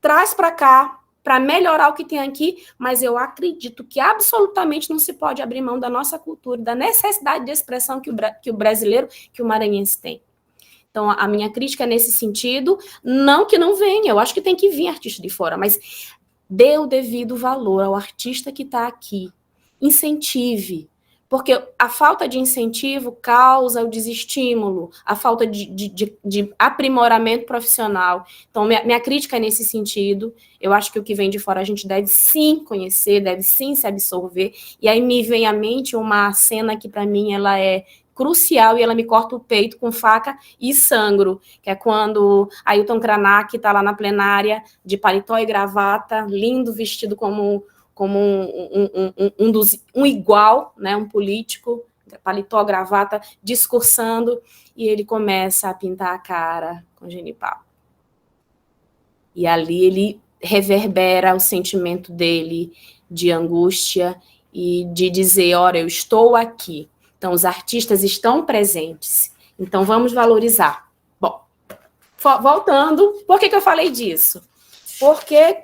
traz para cá, para melhorar o que tem aqui, mas eu acredito que absolutamente não se pode abrir mão da nossa cultura, da necessidade de expressão que o brasileiro, que o maranhense tem. Então, a minha crítica é nesse sentido, não que não venha, eu acho que tem que vir artista de fora, mas dê o devido valor ao artista que está aqui, incentive, porque a falta de incentivo causa o desestímulo, a falta de aprimoramento profissional. Então, minha crítica é nesse sentido. Eu acho que o que vem de fora a gente deve sim conhecer, deve sim se absorver. E aí me vem à mente uma cena que, para mim, ela é crucial e ela me corta o peito com faca e sangro, que é quando Ailton Krenak está lá na plenária de paletó e gravata, lindo, vestido como um igual, né, um político, paletó, gravata, discursando, e ele começa a pintar a cara com genipapo. E ali ele reverbera o sentimento dele de angústia e de dizer, olha, eu estou aqui. Então, os artistas estão presentes. Então, vamos valorizar. Bom, voltando, por que eu falei disso? Porque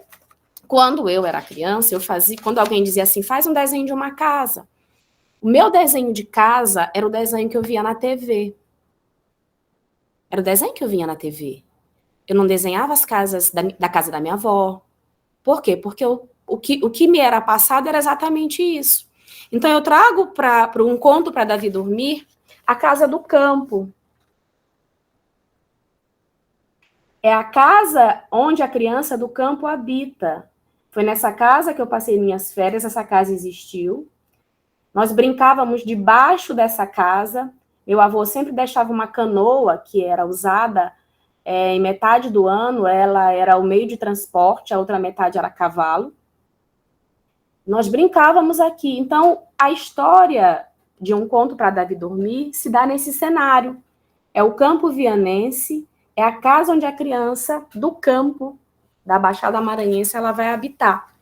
quando eu era criança, quando alguém dizia assim, faz um desenho de uma casa. O meu desenho de casa era o desenho que eu via na TV. Era o desenho que eu via na TV. Eu não desenhava as casas da casa da minha avó. Por quê? Porque o que me era passado era exatamente isso. Então, eu trago para um conto para Davi dormir a casa do campo. É a casa onde a criança do campo habita. Foi nessa casa que eu passei minhas férias, essa casa existiu. Nós brincávamos debaixo dessa casa. Meu avô sempre deixava uma canoa que era usada em metade do ano, ela era o meio de transporte, a outra metade era cavalo. Nós brincávamos aqui. Então, a história de um conto para Davi dormir se dá nesse cenário. É o campo vianense, é a casa onde a criança do campo, da Baixada Maranhense, ela vai habitar.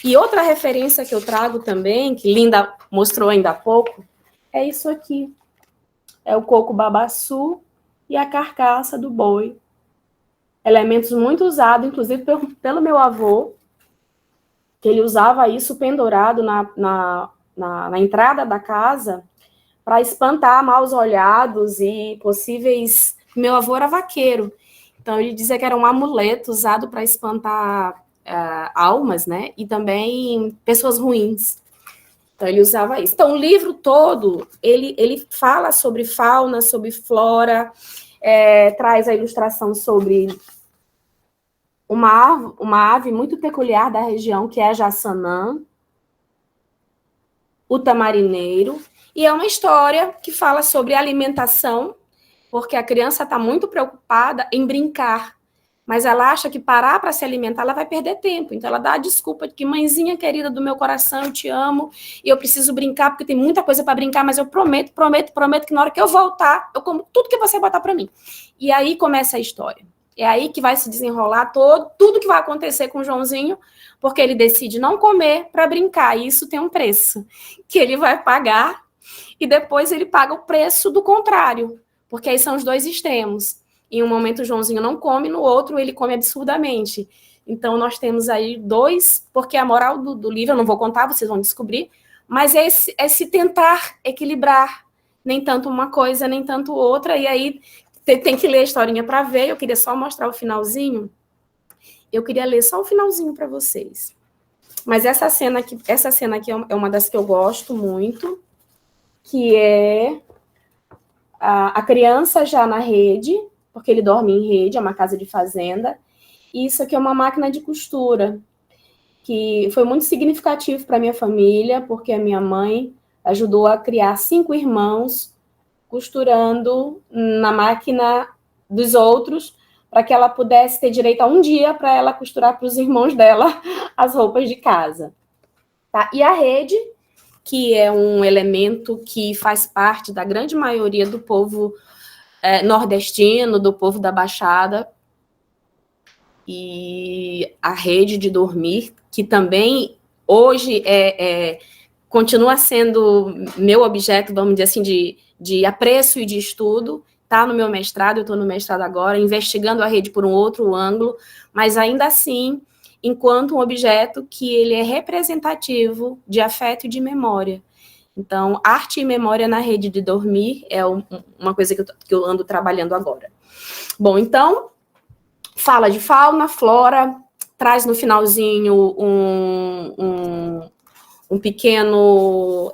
E outra referência que eu trago também, que Linda mostrou ainda há pouco, é isso aqui. É o coco babaçu e a carcaça do boi. Elementos muito usados, inclusive pelo meu avô, que ele usava isso pendurado na entrada da casa para espantar maus olhados e possíveis... Meu avô era vaqueiro, então ele dizia que era um amuleto usado para espantar almas, né? E também pessoas ruins. Então ele usava isso. Então o livro todo, ele fala sobre fauna, sobre flora, traz a ilustração sobre uma ave muito peculiar da região, que é a jaçanã, o tamarineiro, e é uma história que fala sobre alimentação, porque a criança está muito preocupada em brincar, mas ela acha que parar para se alimentar, ela vai perder tempo, então ela dá a desculpa de que, mãezinha querida do meu coração, eu te amo, e eu preciso brincar, porque tem muita coisa para brincar, mas eu prometo que na hora que eu voltar, eu como tudo que você botar para mim. E aí começa a história. É aí que vai se desenrolar tudo que vai acontecer com o Joãozinho, porque ele decide não comer para brincar, e isso tem um preço, que ele vai pagar, e depois ele paga o preço do contrário, porque aí são os dois extremos. Em um momento o Joãozinho não come, no outro ele come absurdamente. Então nós temos aí dois, porque a moral do livro, eu não vou contar, vocês vão descobrir, mas é se tentar equilibrar, nem tanto uma coisa, nem tanto outra, e aí tem que ler a historinha para ver. Eu queria só mostrar o finalzinho. Eu queria ler só o finalzinho para vocês. Mas essa cena aqui é uma das que eu gosto muito, que é a criança já na rede, porque ele dorme em rede, é uma casa de fazenda, e isso aqui é uma máquina de costura, que foi muito significativo para minha família, porque a minha mãe ajudou a criar 5 irmãos, costurando na máquina dos outros, para que ela pudesse ter direito a um dia para ela costurar para os irmãos dela as roupas de casa. Tá? E a rede, que é um elemento que faz parte da grande maioria do povo nordestino, do povo da Baixada, e a rede de dormir, que também hoje continua sendo meu objeto, vamos dizer assim, de apreço e de estudo, está no meu mestrado, eu estou no mestrado agora, investigando a rede por um outro ângulo, mas ainda assim, enquanto um objeto que ele é representativo de afeto e de memória. Então, arte e memória na rede de dormir é uma coisa que eu ando trabalhando agora. Bom, então, fala de fauna, flora, traz no finalzinho um pequeno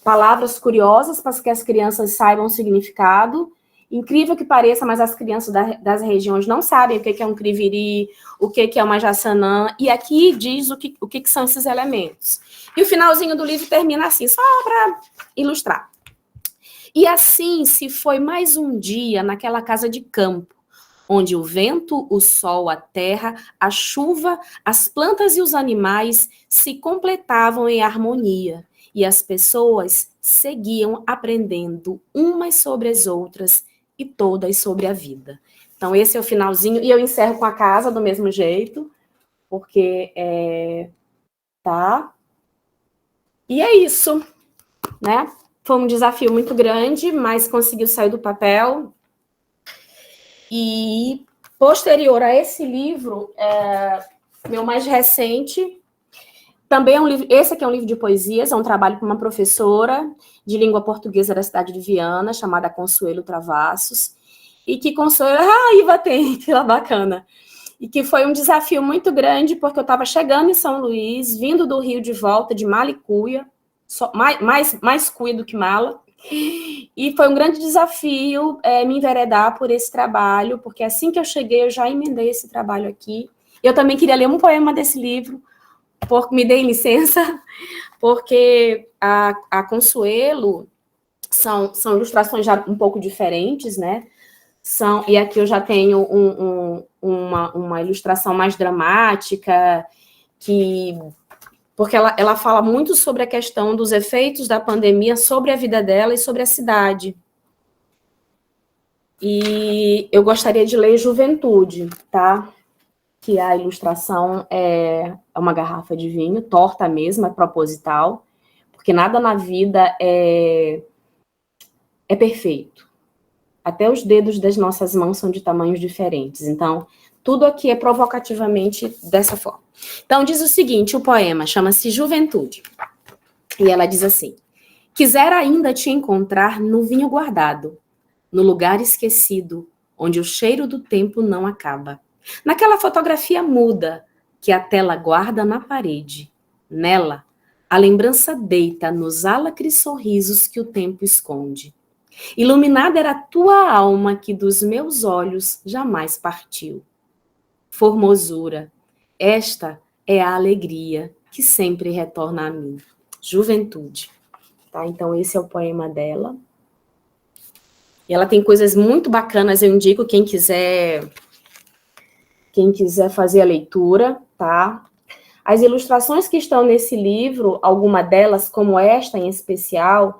palavras curiosas para que as crianças saibam o significado. Incrível que pareça, mas as crianças das regiões não sabem o que é um criviri, o que é uma jaçanã, e aqui diz o que são esses elementos. E o finalzinho do livro termina assim, só para ilustrar. E assim se foi mais um dia naquela casa de campo, onde o vento, o sol, a terra, a chuva, as plantas e os animais se completavam em harmonia, e as pessoas seguiam aprendendo umas sobre as outras e todas sobre a vida. Então, esse é o finalzinho, e eu encerro com a casa do mesmo jeito, porque tá? E é isso, né? Foi um desafio muito grande, mas conseguiu sair do papel. E posterior a esse livro, meu mais recente, também é um livro, esse aqui é um livro de poesias, é um trabalho com uma professora de língua portuguesa da cidade de Viana, chamada Consuelo Travassos, e que Consuelo, Iva tem, que bacana, e que foi um desafio muito grande, porque eu estava chegando em São Luís, vindo do Rio de volta, de mala e cuia, mais cuia do que mala, e foi um grande desafio me enveredar por esse trabalho, porque assim que eu cheguei, eu já emendei esse trabalho aqui. Eu também queria ler um poema desse livro, me dei licença, porque a Consuelo são ilustrações já um pouco diferentes, né? E aqui eu já tenho uma ilustração mais dramática, porque ela fala muito sobre a questão dos efeitos da pandemia sobre a vida dela e sobre a cidade. E eu gostaria de ler Juventude, tá? Que a ilustração é uma garrafa de vinho, torta mesmo, é proposital, porque nada na vida é perfeito. Até os dedos das nossas mãos são de tamanhos diferentes. Então, tudo aqui é provocativamente dessa forma. Então, diz o seguinte, o poema chama-se Juventude. E ela diz assim: quisera ainda te encontrar no vinho guardado, no lugar esquecido, onde o cheiro do tempo não acaba. Naquela fotografia muda que a tela guarda na parede. Nela, a lembrança deita nos álacres sorrisos que o tempo esconde. Iluminada era a tua alma que dos meus olhos jamais partiu. Formosura, esta é a alegria que sempre retorna a mim. Juventude. Tá? Então, esse é o poema dela. E ela tem coisas muito bacanas, eu indico quem quiser fazer a leitura, tá? As ilustrações que estão nesse livro, alguma delas, como esta em especial,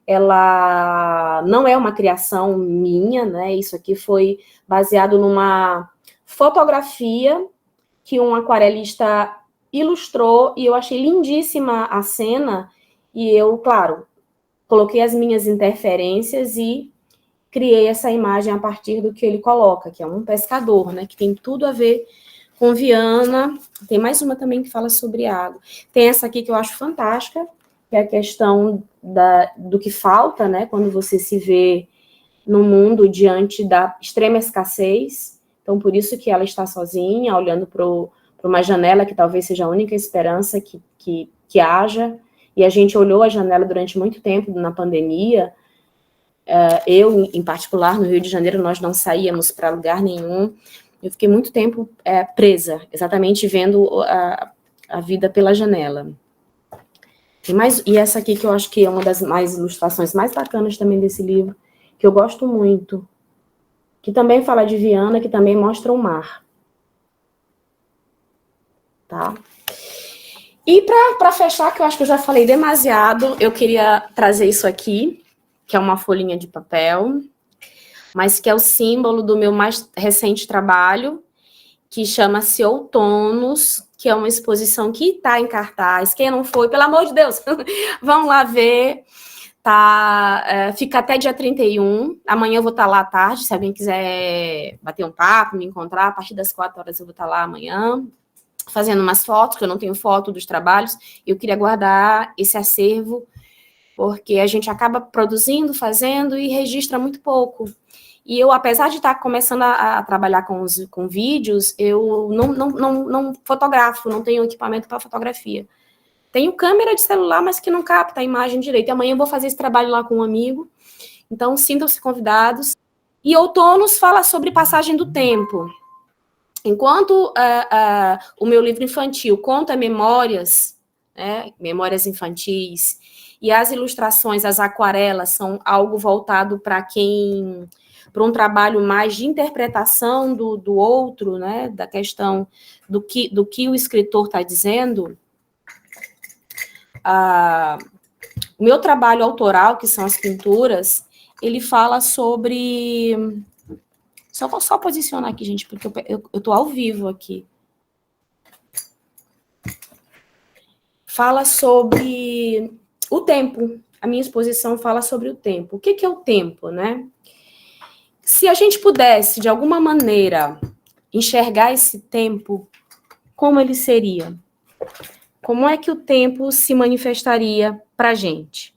ela não é uma criação minha, né? Isso aqui foi baseado numa fotografia que um aquarelista ilustrou, e eu achei lindíssima a cena, e eu, claro, coloquei as minhas interferências e criei essa imagem a partir do que ele coloca, que é um pescador, né? Que tem tudo a ver com Viana. Tem mais uma também que fala sobre água. Tem essa aqui que eu acho fantástica, que é a questão do que falta, né, quando você se vê no mundo diante da extrema escassez. Então, por isso que ela está sozinha, olhando para uma janela que talvez seja a única esperança que haja. E a gente olhou a janela durante muito tempo na pandemia. Eu, em particular, no Rio de Janeiro, nós não saíamos para lugar nenhum. Eu fiquei muito tempo presa, exatamente vendo a vida pela janela. E essa aqui que eu acho que é uma das ilustrações mais bacanas também desse livro, que eu gosto muito. que também fala de Viana, que também mostra o mar. Tá? E para fechar, que eu acho que eu já falei demasiado, eu queria trazer isso aqui, que é uma folhinha de papel, mas que é o símbolo do meu mais recente trabalho, que chama-se Outonos, que é uma exposição que está em cartaz. Quem não foi, pelo amor de Deus, vão lá ver. Tá, fica até dia 31. Amanhã eu vou estar lá à tarde, se alguém quiser bater um papo, me encontrar, a partir das 4 horas eu vou estar lá amanhã, fazendo umas fotos, que eu não tenho foto dos trabalhos. Eu queria guardar esse acervo, porque a gente acaba produzindo, fazendo e registra muito pouco. E eu, apesar de estar começando a trabalhar com vídeos, eu não fotografo, não tenho equipamento para fotografia. Tenho câmera de celular, mas que não capta a imagem direito. E amanhã eu vou fazer esse trabalho lá com um amigo. Então, sintam-se convidados. E Outonos fala sobre passagem do tempo. Enquanto o meu livro infantil conta memórias, né, memórias infantis, e as ilustrações, as aquarelas, são algo voltado para um trabalho mais de interpretação do outro, né, da questão do que o escritor está dizendo. O meu trabalho autoral, que são as pinturas, ele fala sobre... Só vou posicionar aqui, gente, porque eu estou ao vivo aqui. Fala sobre o tempo. A minha exposição fala sobre o tempo. O que é o tempo, né? Se a gente pudesse, de alguma maneira, enxergar esse tempo, como ele seria? Como é que o tempo se manifestaria para a gente?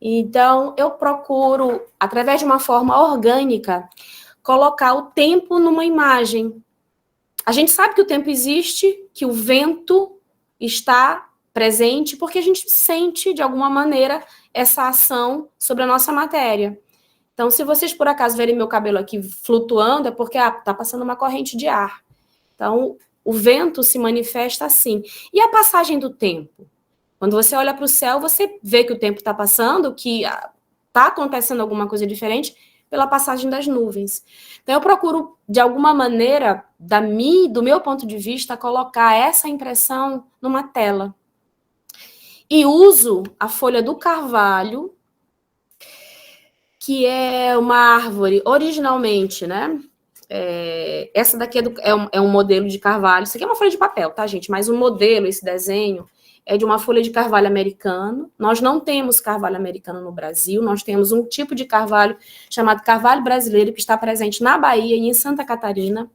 Então, eu procuro, através de uma forma orgânica, colocar o tempo numa imagem. A gente sabe que o tempo existe, que o vento está presente, porque a gente sente, de alguma maneira, essa ação sobre a nossa matéria. Então, se vocês, por acaso, verem meu cabelo aqui flutuando, é porque está passando uma corrente de ar. Então, o vento se manifesta assim. E a passagem do tempo? Quando você olha para o céu, você vê que o tempo está passando, que está acontecendo alguma coisa diferente pela passagem das nuvens. Então, eu procuro, de alguma maneira, do meu ponto de vista, colocar essa impressão numa tela. E uso a folha do carvalho, que é uma árvore, originalmente, né? Essa daqui é um modelo de carvalho. Isso aqui é uma folha de papel, tá, gente? Mas o modelo, esse desenho, é de uma folha de carvalho americano. Nós não temos carvalho americano no Brasil, nós temos um tipo de carvalho chamado carvalho brasileiro, que está presente na Bahia e em Santa Catarina.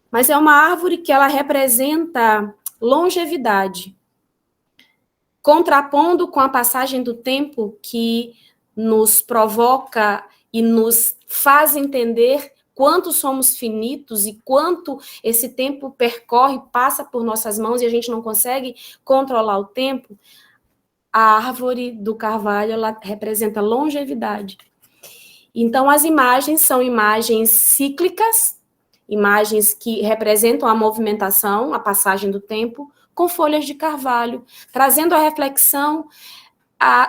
Mas é uma árvore que ela representa longevidade, contrapondo com a passagem do tempo que nos provoca e nos faz entender quanto somos finitos e quanto esse tempo percorre, passa por nossas mãos e a gente não consegue controlar o tempo. A árvore do carvalho, ela representa longevidade. Então, as imagens são imagens cíclicas, imagens que representam a movimentação, a passagem do tempo, com folhas de carvalho, trazendo a reflexão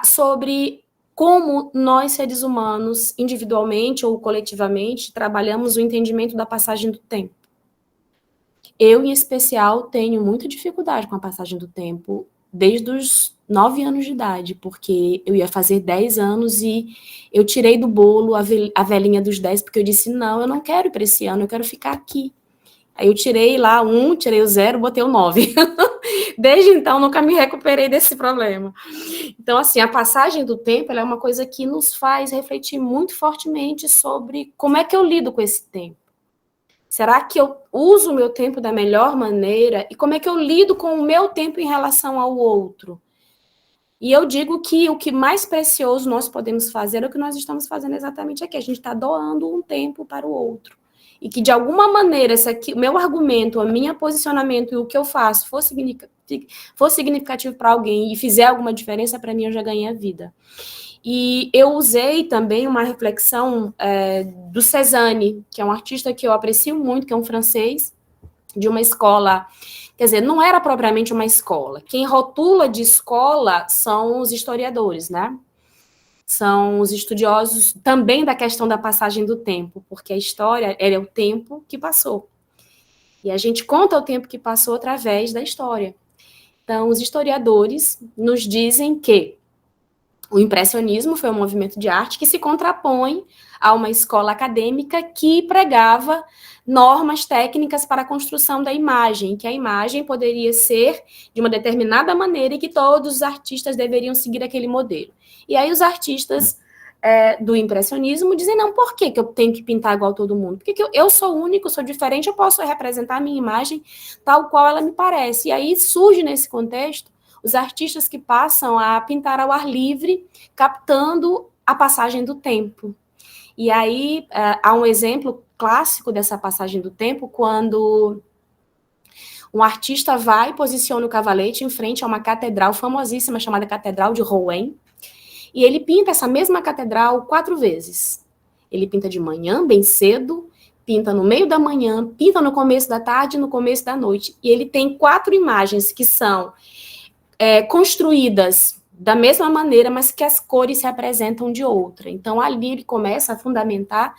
sobre como nós, seres humanos, individualmente ou coletivamente, trabalhamos o entendimento da passagem do tempo. Eu, em especial, tenho muita dificuldade com a passagem do tempo desde os 9 anos de idade, porque eu ia fazer 10 anos e eu tirei do bolo a velhinha dos 10, porque eu disse, não, eu não quero ir para esse ano, eu quero ficar aqui. Aí eu tirei lá 1, tirei o 0, botei o 9. Desde então, nunca me recuperei desse problema. Então, assim, a passagem do tempo, ela é uma coisa que nos faz refletir muito fortemente sobre como é que eu lido com esse tempo. Será que eu uso o meu tempo da melhor maneira? E como é que eu lido com o meu tempo em relação ao outro? E eu digo que o que mais precioso nós podemos fazer é o que nós estamos fazendo exatamente aqui. A gente está doando um tempo para o outro. E que, de alguma maneira, o meu argumento, o meu posicionamento e o que eu faço for significativo para alguém e fizer alguma diferença para mim, eu já ganhei a vida. E eu usei também uma reflexão do Cézanne, que é um artista que eu aprecio muito, que é um francês, de uma escola... Quer dizer, não era propriamente uma escola. Quem rotula de escola são os historiadores, né? são os estudiosos também da questão da passagem do tempo, porque a história é o tempo que passou. E a gente conta o tempo que passou através da história. Então, os historiadores nos dizem que o impressionismo foi um movimento de arte que se contrapõe a uma escola acadêmica que pregava normas técnicas para a construção da imagem, que a imagem poderia ser de uma determinada maneira e que todos os artistas deveriam seguir aquele modelo. E aí os artistas do impressionismo dizem, não, por que eu tenho que pintar igual todo mundo? Porque eu sou único, sou diferente, eu posso representar a minha imagem tal qual ela me parece. E aí surge nesse contexto os artistas que passam a pintar ao ar livre, captando a passagem do tempo. E aí há um exemplo clássico dessa passagem do tempo, quando um artista vai e posiciona o cavalete em frente a uma catedral famosíssima chamada Catedral de Rouen, e ele pinta essa mesma catedral 4 vezes. Ele pinta de manhã, bem cedo, pinta no meio da manhã, pinta no começo da tarde e no começo da noite. E ele tem 4 imagens que são construídas da mesma maneira, mas que as cores se apresentam de outra. Então, ali ele começa a fundamentar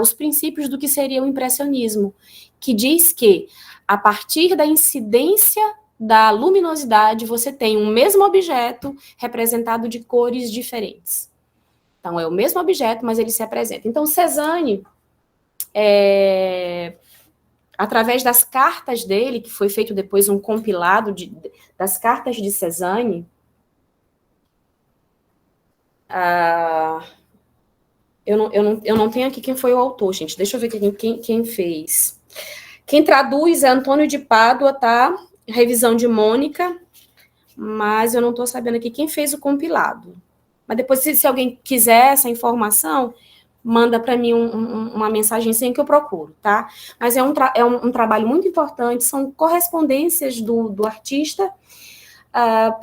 os princípios do que seria o impressionismo, que diz que, a partir da incidência da luminosidade, você tem um mesmo objeto representado de cores diferentes. Então, é o mesmo objeto, mas ele se apresenta. Então, Cézanne, através das cartas dele, que foi feito depois um compilado das cartas de Cézanne, eu não tenho aqui quem foi o autor, gente. Deixa eu ver quem fez. Quem traduz é Antônio de Pádua, tá? Revisão de Mônica, mas eu não estou sabendo aqui quem fez o compilado. Mas depois, se alguém quiser essa informação, manda para mim uma mensagenzinha que eu procuro, tá? Mas é um trabalho muito importante, são correspondências do artista,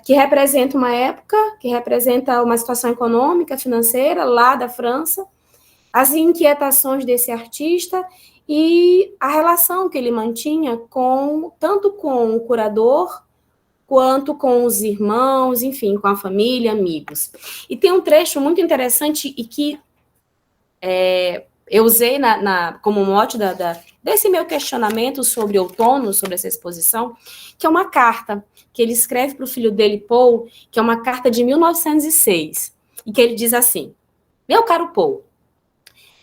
que representa uma época, que representa uma situação econômica, financeira, lá da França, as inquietações desse artista e a relação que ele mantinha tanto com o curador, quanto com os irmãos, enfim, com a família, amigos. E tem um trecho muito interessante e que eu usei como mote desse meu questionamento sobre outono, sobre essa exposição, que é uma carta que ele escreve para o filho dele, Paul, que é uma carta de 1906, e que ele diz assim: meu caro Paul,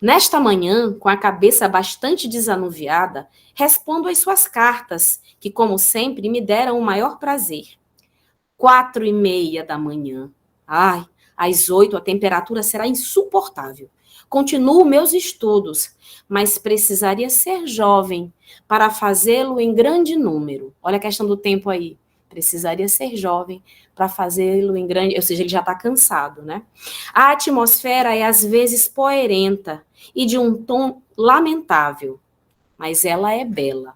nesta manhã, com a cabeça bastante desanuviada, respondo às suas cartas, que, como sempre, me deram o maior prazer. 4:30 da manhã. Ai, às 8 a temperatura será insuportável. Continuo meus estudos, mas precisaria ser jovem para fazê-lo em grande número. Olha a questão do tempo aí. Precisaria ser jovem para fazê-lo em grande... Ou seja, ele já está cansado, né? A atmosfera é, às vezes, poerenta e de um tom lamentável, mas ela é bela.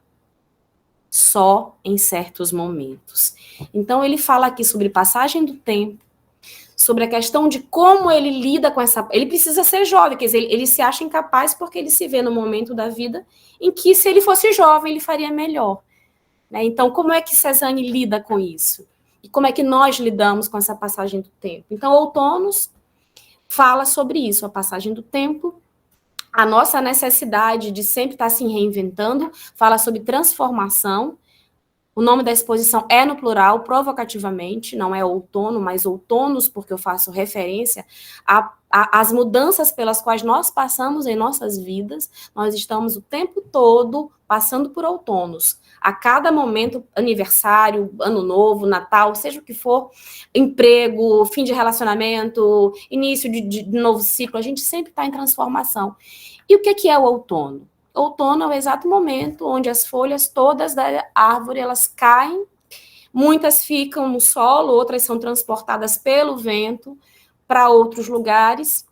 Só em certos momentos. Então, ele fala aqui sobre passagem do tempo, sobre a questão de como ele lida com essa... Ele precisa ser jovem, quer dizer, ele se acha incapaz porque ele se vê no momento da vida em que, se ele fosse jovem, ele faria melhor. Né? Então, como é que Cézanne lida com isso? E como é que nós lidamos com essa passagem do tempo? Então, Outonos fala sobre isso, a passagem do tempo, a nossa necessidade de sempre estar se reinventando, fala sobre transformação. O nome da exposição é no plural, provocativamente, não é outono, mas outonos, porque eu faço referência às mudanças pelas quais nós passamos em nossas vidas. Nós estamos o tempo todo passando por outonos. A cada momento, aniversário, ano novo, Natal, seja o que for, emprego, fim de relacionamento, início de novo ciclo, a gente sempre está em transformação. E o que é o outono? Outono é o exato momento onde as folhas todas da árvore, elas caem, muitas ficam no solo, outras são transportadas pelo vento para outros lugares,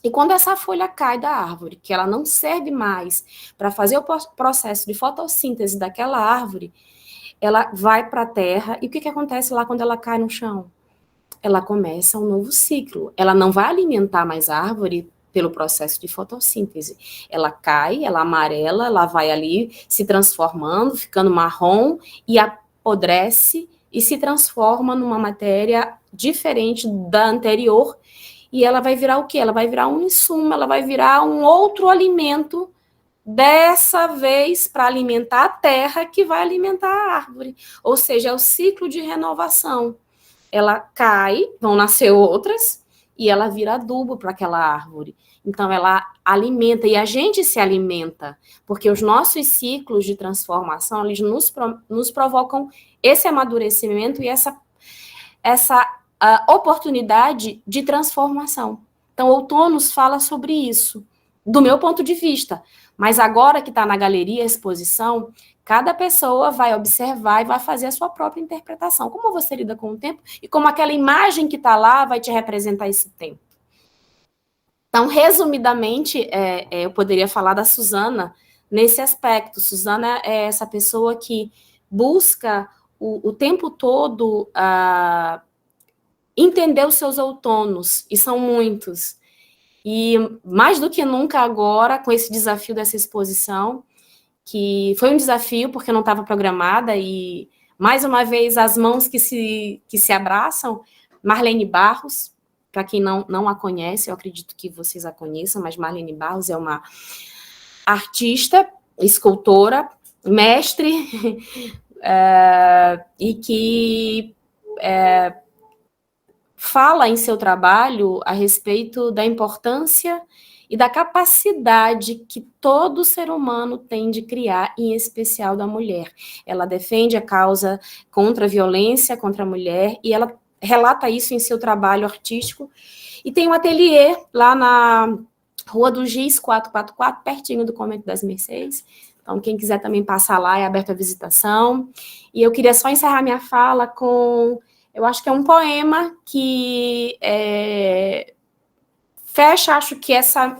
e quando essa folha cai da árvore, que ela não serve mais para fazer o processo de fotossíntese daquela árvore, ela vai para a terra, e o que acontece lá quando ela cai no chão? Ela começa um novo ciclo, ela não vai alimentar mais a árvore pelo processo de fotossíntese. Ela cai, ela amarela, ela vai ali se transformando, ficando marrom, e apodrece e se transforma numa matéria diferente da anterior, e ela vai virar o quê? Ela vai virar um insumo, ela vai virar um outro alimento, dessa vez para alimentar a terra, que vai alimentar a árvore. Ou seja, é o ciclo de renovação. Ela cai, vão nascer outras, e ela vira adubo para aquela árvore. Então, ela alimenta, e a gente se alimenta, porque os nossos ciclos de transformação, eles nos provocam esse amadurecimento e essa oportunidade de transformação. Então, Outonos fala sobre isso, do meu ponto de vista. Mas agora que está na galeria a exposição, cada pessoa vai observar e vai fazer a sua própria interpretação. Como você lida com o tempo e como aquela imagem que está lá vai te representar esse tempo. Então, resumidamente, eu poderia falar da Suzana nesse aspecto. Suzana é essa pessoa que busca o tempo todo entender os seus outonos, e são muitos. E mais do que nunca agora, com esse desafio dessa exposição, que foi um desafio porque eu não estava programada, e mais uma vez as mãos que se abraçam, Marlene Barros, para quem não a conhece, eu acredito que vocês a conheçam, mas Marlene Barros é uma artista, escultora, mestre, e que fala em seu trabalho a respeito da importância e da capacidade que todo ser humano tem de criar, em especial da mulher. Ela defende a causa contra a violência contra a mulher, e ela relata isso em seu trabalho artístico, e tem um ateliê lá na Rua do Giz 444, pertinho do Convento das Mercês. Então, quem quiser também passar lá, é aberto à visitação. E eu queria só encerrar minha fala com... Eu acho que é um poema que fecha, acho que essa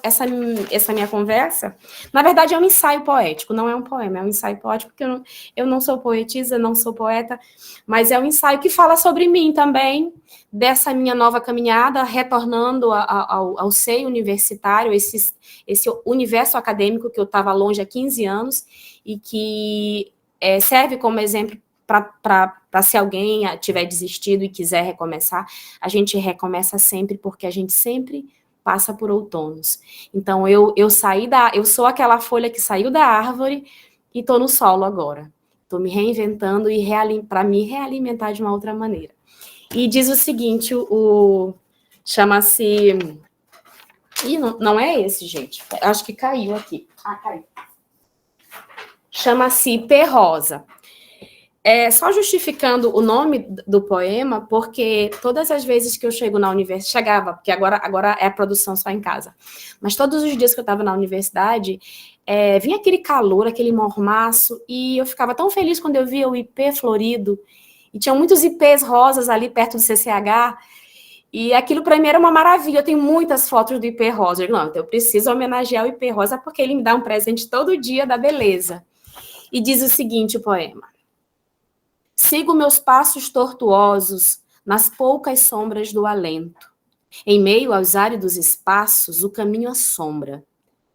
minha conversa, na verdade é um ensaio poético, não é um poema, é um ensaio poético, porque eu não sou poetisa, não sou poeta, mas é um ensaio que fala sobre mim também, dessa minha nova caminhada, retornando ao seio universitário, esse universo acadêmico que eu estava longe há 15 anos, e que serve como exemplo para se alguém tiver desistido e quiser recomeçar, a gente recomeça sempre, porque a gente sempre passa por outonos. Então, eu sou aquela folha que saiu da árvore e estou no solo agora. Estou me reinventando e para me realimentar de uma outra maneira. E diz o seguinte, chama-se... Ih, não é esse, gente. Acho que caiu aqui. Caiu. Chama-se Ipê Rosa. Só justificando o nome do poema, porque todas as vezes que eu chego na universidade, chegava, porque agora é a produção só em casa, mas todos os dias que eu estava na universidade, vinha aquele calor, aquele mormaço, e eu ficava tão feliz quando eu via o ipê florido, e tinham muitos ipês rosas ali perto do CCH, e aquilo para mim era uma maravilha. Eu tenho muitas fotos do ipê rosa. Eu digo, não, então eu preciso homenagear o ipê rosa, porque ele me dá um presente todo dia da beleza. E diz o seguinte, o poema: sigo meus passos tortuosos nas poucas sombras do alento. Em meio aos áridos espaços, o caminho assombra.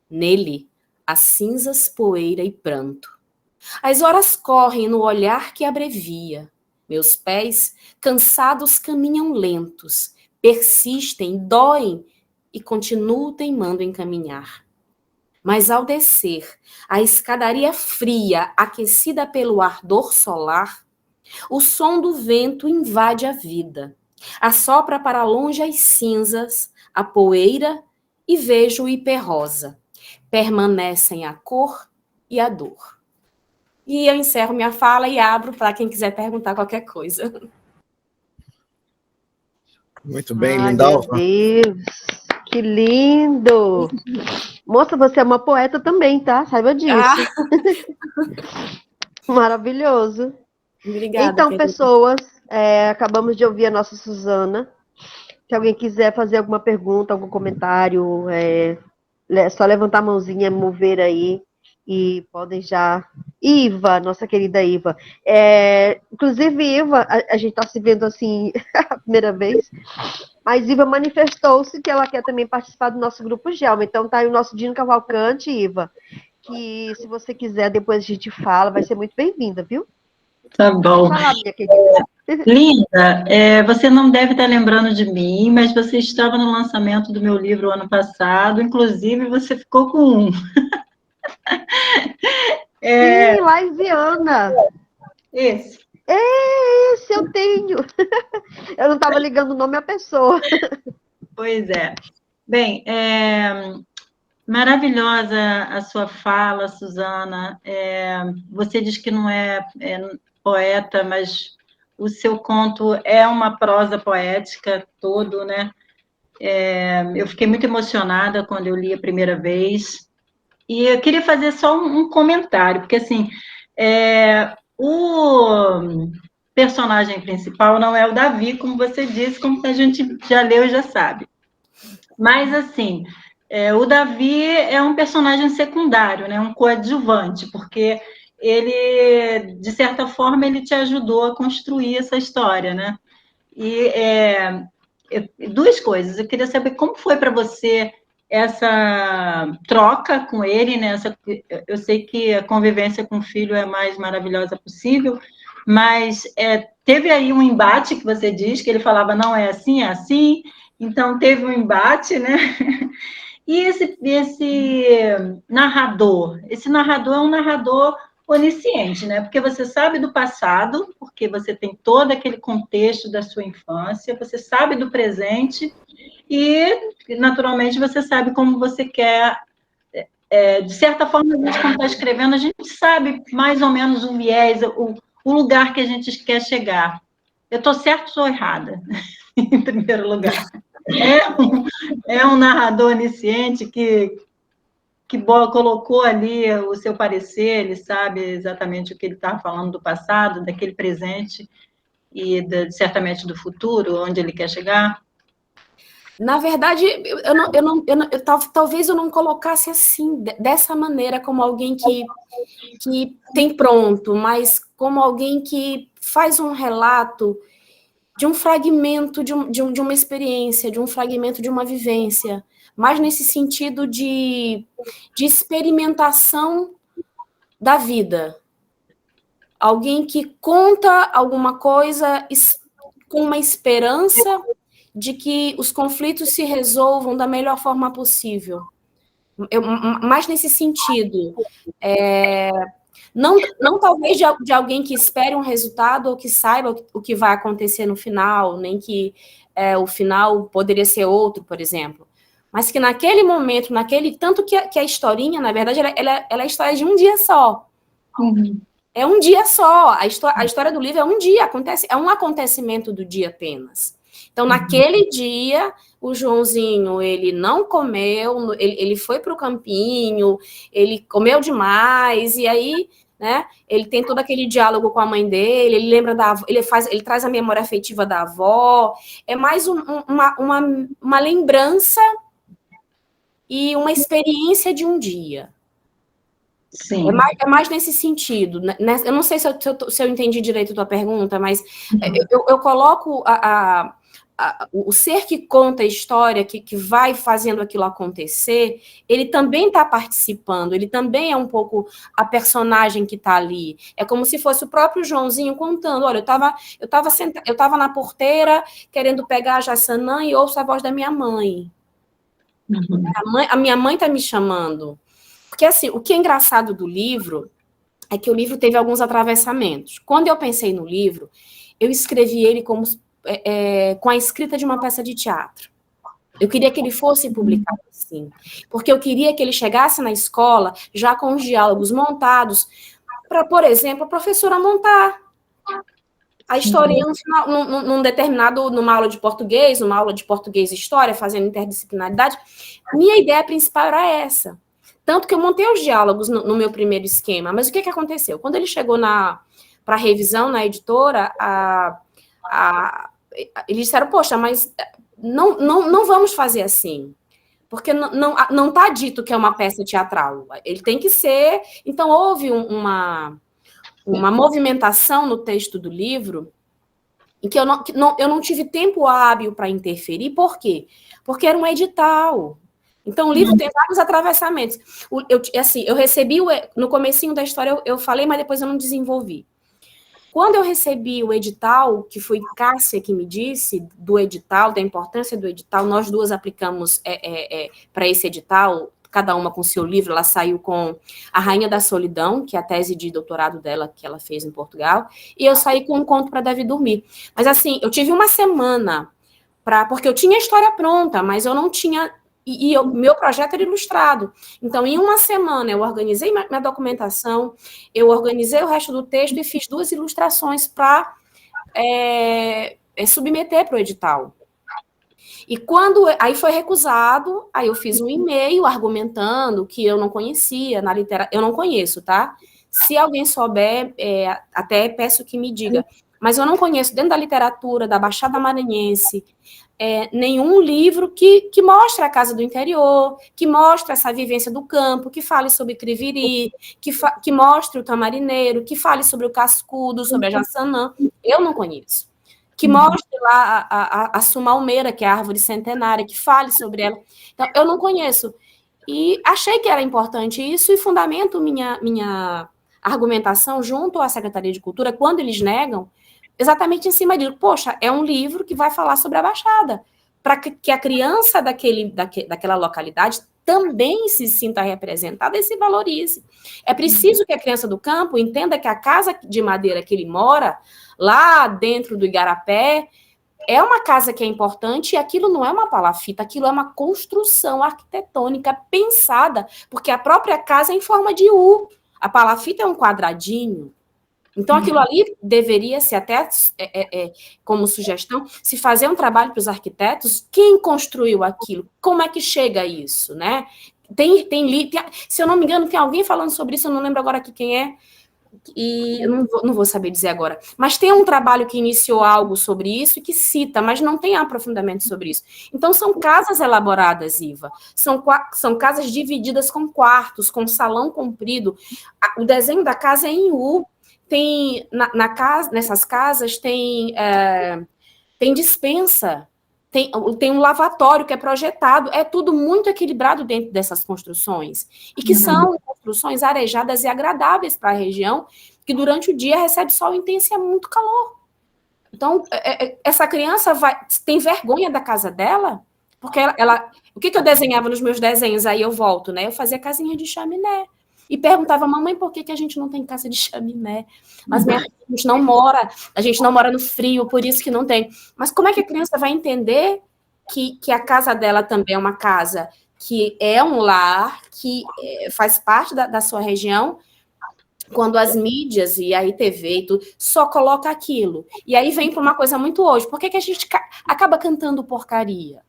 Nele, há cinzas, poeira e pranto. As horas correm no olhar que abrevia. Meus pés, cansados, caminham lentos, persistem, doem e continuo teimando em caminhar. Mas ao descer, a escadaria fria, aquecida pelo ardor solar, o som do vento invade a vida, assopra para longe as cinzas, a poeira, e vejo o ipê rosa. Permanecem a cor e a dor. E eu encerro minha fala e abro para quem quiser perguntar qualquer coisa. Muito bem, Lindalva. Meu Deus, que lindo! Moça, você é uma poeta também, tá? Saiba disso. Maravilhoso. Obrigada, então, querida. pessoas, acabamos de ouvir a nossa Suzana. Se alguém quiser fazer alguma pergunta, algum comentário, é só levantar a mãozinha, mover aí, e podem já... Iva, nossa querida Iva. Inclusive, Iva, a gente está se vendo assim a primeira vez, mas Iva manifestou-se que ela quer também participar do nosso grupo Gelma. Então, tá aí o nosso Dino Cavalcante, Iva, que se você quiser, depois a gente fala, vai ser muito bem-vinda, viu? Tá bom. Fala, minha querida. Linda, você não deve estar lembrando de mim, mas você estava no lançamento do meu livro ano passado, inclusive você ficou com um. Sim, Laisiana. Esse. Esse eu tenho. Eu não estava ligando o nome à pessoa. Pois é. Bem, maravilhosa a sua fala, Suzana. Você diz que não é poeta, mas o seu conto é uma prosa poética todo, né? Eu fiquei muito emocionada quando eu li a primeira vez. E eu queria fazer só um comentário, porque, assim, o personagem principal não é o Davi, como você disse, como a gente já leu e já sabe. Mas, assim, o Davi é um personagem secundário, né? Um coadjuvante, porque ele, de certa forma, ele te ajudou a construir essa história, né? E duas coisas. Eu queria saber como foi para você essa troca com ele, né? Eu sei que a convivência com o filho é a mais maravilhosa possível, mas teve aí um embate que você diz que ele falava não é assim, é assim. Então teve um embate, né? E esse narrador é um narrador onisciente, né? Porque você sabe do passado, porque você tem todo aquele contexto da sua infância, você sabe do presente e, naturalmente, você sabe como você quer. De certa forma, a gente, quando está escrevendo, a gente sabe mais ou menos o viés, o lugar que a gente quer chegar. Eu estou certa ou estou errada, em primeiro lugar? É um narrador onisciente que colocou ali o seu parecer, ele sabe exatamente o que ele estava falando do passado, daquele presente e, certamente, do futuro, onde ele quer chegar? Na verdade, talvez eu não colocasse assim, dessa maneira, como alguém que tem pronto, mas como alguém que faz um relato de um fragmento de uma experiência, de um fragmento de uma vivência, mas nesse sentido de experimentação da vida. Alguém que conta alguma coisa com uma esperança de que os conflitos se resolvam da melhor forma possível. Mais nesse sentido. Não talvez de alguém que espere um resultado ou que saiba o que vai acontecer no final, nem que o final poderia ser outro, por exemplo. Mas que naquele momento, tanto que a historinha, na verdade, ela é a história de um dia só. Uhum. É um dia só. A história do livro é um dia, é um acontecimento do dia apenas. Então, naquele dia, o Joãozinho, ele não comeu, ele foi para o campinho, ele comeu demais, e aí, né, ele tem todo aquele diálogo com a mãe dele, ele lembra da avó, ele traz a memória afetiva da avó, é mais uma lembrança e uma experiência de um dia. Sim. É mais nesse sentido. Eu não sei se eu entendi direito a tua pergunta, mas eu coloco o ser que conta a história, que vai fazendo aquilo acontecer, ele também está participando, ele também é um pouco a personagem que está ali. É como se fosse o próprio Joãozinho contando, olha, eu estava na porteira querendo pegar a Jaçanã e ouço a voz da minha mãe. Uhum. A minha mãe está me chamando. Porque, assim, o que é engraçado do livro é que o livro teve alguns atravessamentos. Quando eu pensei no livro, eu escrevi ele com a escrita de uma peça de teatro. Eu queria que ele fosse publicado assim, porque eu queria que ele chegasse na escola já com os diálogos montados, para, por exemplo, a professora montar a historinha numa aula de português e história, fazendo interdisciplinaridade. Minha ideia principal era essa. Tanto que eu montei os diálogos no meu primeiro esquema. Mas o que aconteceu? Quando ele chegou para revisão na editora, eles disseram, poxa, mas não vamos fazer assim. Porque não está dito que é uma peça teatral. Ele tem que ser... Então, houve uma movimentação no texto do livro em que eu não tive tempo hábil para interferir. Por quê? Porque era um edital. Então, o livro tem vários atravessamentos. Eu recebi, no comecinho da história, eu falei, mas depois eu não desenvolvi. Quando eu recebi o edital, que foi Cássia que me disse, do edital, da importância do edital, nós duas aplicamos para esse edital, cada uma com seu livro, ela saiu com A Rainha da Solidão, que é a tese de doutorado dela, que ela fez em Portugal, e eu saí com Um Conto para Davi Dormir. Mas assim, eu tive uma semana, porque eu tinha a história pronta, mas eu não tinha... meu projeto era ilustrado. Então, em uma semana, eu organizei minha documentação, eu organizei o resto do texto e fiz 2 ilustrações para submeter para o edital. E aí foi recusado, aí eu fiz um e-mail argumentando que eu não conhecia na literatura, eu não conheço, tá? Se alguém souber, até peço que me diga, mas eu não conheço dentro da literatura da Baixada Maranhense nenhum livro que mostre a casa do interior, que mostre essa vivência do campo, que fale sobre Criviri, que mostre o tamarineiro, que fale sobre o cascudo, sobre a jaçanã. Eu não conheço. Que mostre lá a sumalmeira, que é a árvore centenária, que fale sobre ela. Então, eu não conheço. E achei que era importante isso e fundamento minha argumentação junto à Secretaria de Cultura, quando eles negam, exatamente em cima disso. Poxa, é um livro que vai falar sobre a Baixada, para que a criança daquela localidade também se sinta representada e se valorize. É preciso que a criança do campo entenda que a casa de madeira que ele mora, lá dentro do Igarapé, é uma casa que é importante e aquilo não é uma palafita, aquilo é uma construção arquitetônica pensada, porque a própria casa é em forma de U. A palafita é um quadradinho. Então, aquilo ali deveria ser até, como sugestão, se fazer um trabalho para os arquitetos, quem construiu aquilo, como é que chega a isso, né? Se eu não me engano, tem alguém falando sobre isso, eu não lembro agora aqui quem é, e eu não vou saber dizer agora, mas tem um trabalho que iniciou algo sobre isso e que cita, mas não tem aprofundamento sobre isso. Então, são casas elaboradas, Iva, são casas divididas com quartos, com salão comprido, o desenho da casa é em U, tem, nessas casas tem despensa, tem um lavatório que é projetado, é tudo muito equilibrado dentro dessas construções, e que são construções arejadas e agradáveis para a região, que durante o dia recebe sol intenso e é muito calor. Então, essa criança tem vergonha da casa dela, porque o que eu desenhava nos meus desenhos, aí eu volto, né? Eu fazia casinha de chaminé, e perguntava, mamãe, por que a gente não tem casa de chaminé? Mas a gente não mora no frio, por isso que não tem. Mas como é que a criança vai entender que a casa dela também é uma casa que é um lar, que faz parte da sua região, quando as mídias e a ITV e tudo, só coloca aquilo. E aí vem para uma coisa muito hoje. Por que a gente acaba cantando porcaria?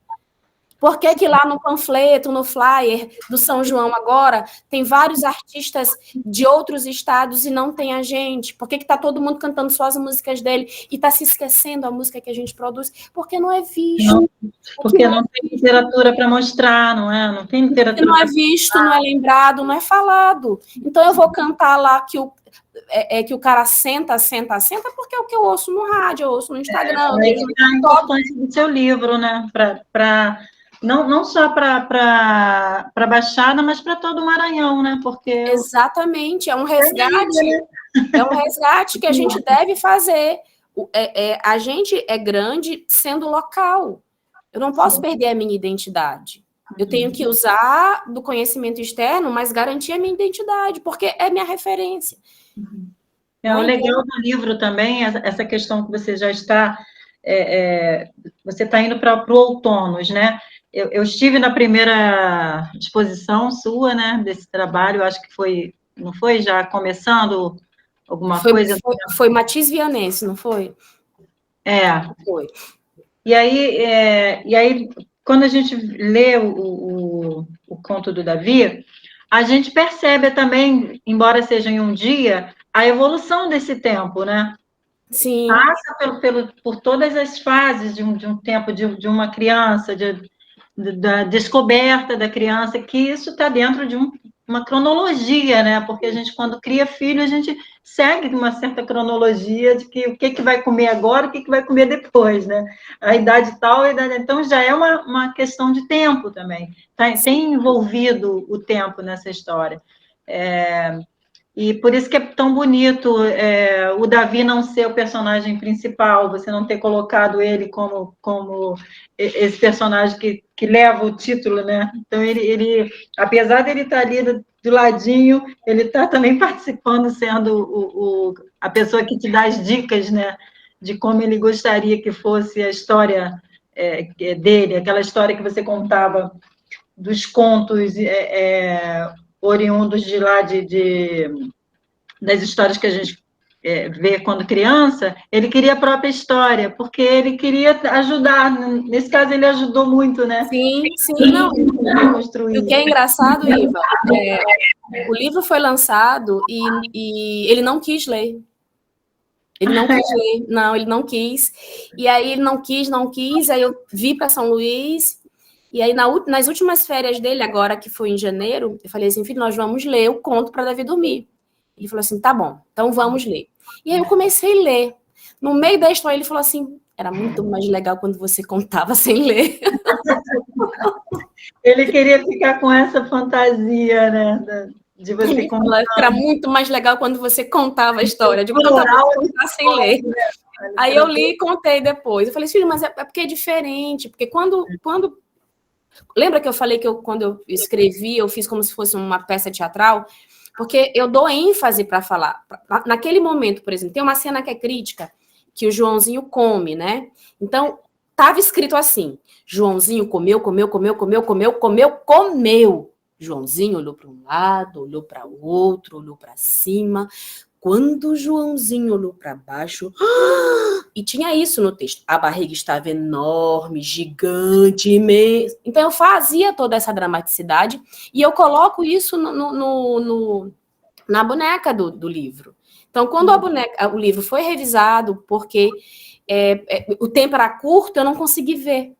Por que lá no panfleto, no flyer do São João agora, tem vários artistas de outros estados e não tem a gente? Por que está todo mundo cantando só as músicas dele e está se esquecendo a música que a gente produz? Porque não é visto. Porque não tem literatura para mostrar, não é? Não tem literatura. Porque não é visto, não é lembrado, não é falado. Então eu vou cantar lá que o cara senta, porque é o que eu ouço no rádio, eu ouço no Instagram. É a importância do seu livro, né? Não só para a Baixada, mas para todo o Maranhão, né? Porque exatamente, é um resgate, que a gente deve fazer. A gente é grande sendo local. Eu não posso perder a minha identidade. Eu tenho que usar do conhecimento externo, mas garantir a minha identidade, porque é minha referência. O legal do livro também, essa questão que você já está... você está indo para o outonos, né? Eu estive na primeira exposição sua, né, desse trabalho, acho que foi, não foi já começando alguma coisa? Foi Matiz Vianense, não foi? Foi. E aí, quando a gente lê o conto do Davi, a gente percebe também, embora seja em um dia, a evolução desse tempo, né? Sim. Passa por todas as fases de um tempo de uma criança, da descoberta da criança, que isso está dentro de uma cronologia, né? Porque a gente, quando cria filho, a gente segue uma certa cronologia de o que vai comer agora, o que vai comer depois, né? A idade tal, então já é uma questão de tempo também. Tem envolvido o tempo nessa história. E por isso que é tão bonito o Davi não ser o personagem principal, você não ter colocado ele como esse personagem que leva o título, né? Então, ele apesar de ele estar ali do ladinho, ele está também participando, sendo a pessoa que te dá as dicas, né? De como ele gostaria que fosse a história dele, aquela história que você contava dos contos oriundos de lá das histórias que a gente vê quando criança, ele queria a própria história, porque ele queria ajudar. Nesse caso, ele ajudou muito, né? Sim, não. E o que é engraçado, Iva, o livro foi lançado e ele não quis ler. Ele não quis ler, não, ele não quis. E aí ele não quis, aí eu vi para São Luís, e aí nas últimas férias dele, agora que foi em janeiro, eu falei assim, filho, nós vamos ler o conto para Davi dormir. Ele falou assim, tá bom, então vamos ler. E aí eu comecei a ler. No meio da história ele falou assim, era muito mais legal quando você contava sem ler. Ele queria ficar com essa fantasia, né? De você contar. Era muito mais legal quando você contava a história, de contar sem ler. Aí eu li e contei depois. Eu falei, filho, mas é porque é diferente, porque quando lembra que eu falei que quando eu escrevi, eu fiz como se fosse uma peça teatral? Porque eu dou ênfase para falar. Naquele momento, por exemplo, tem uma cena que é crítica, que o Joãozinho come, né? Então, estava escrito assim, Joãozinho comeu. Joãozinho olhou para um lado, olhou para o outro, olhou para cima. Quando o Joãozinho olhou para baixo, e tinha isso no texto, a barriga estava enorme, gigante, imensa. Então eu fazia toda essa dramaticidade e eu coloco isso na boneca do livro. Então, quando o livro foi revisado, porque o tempo era curto, eu não consegui ver.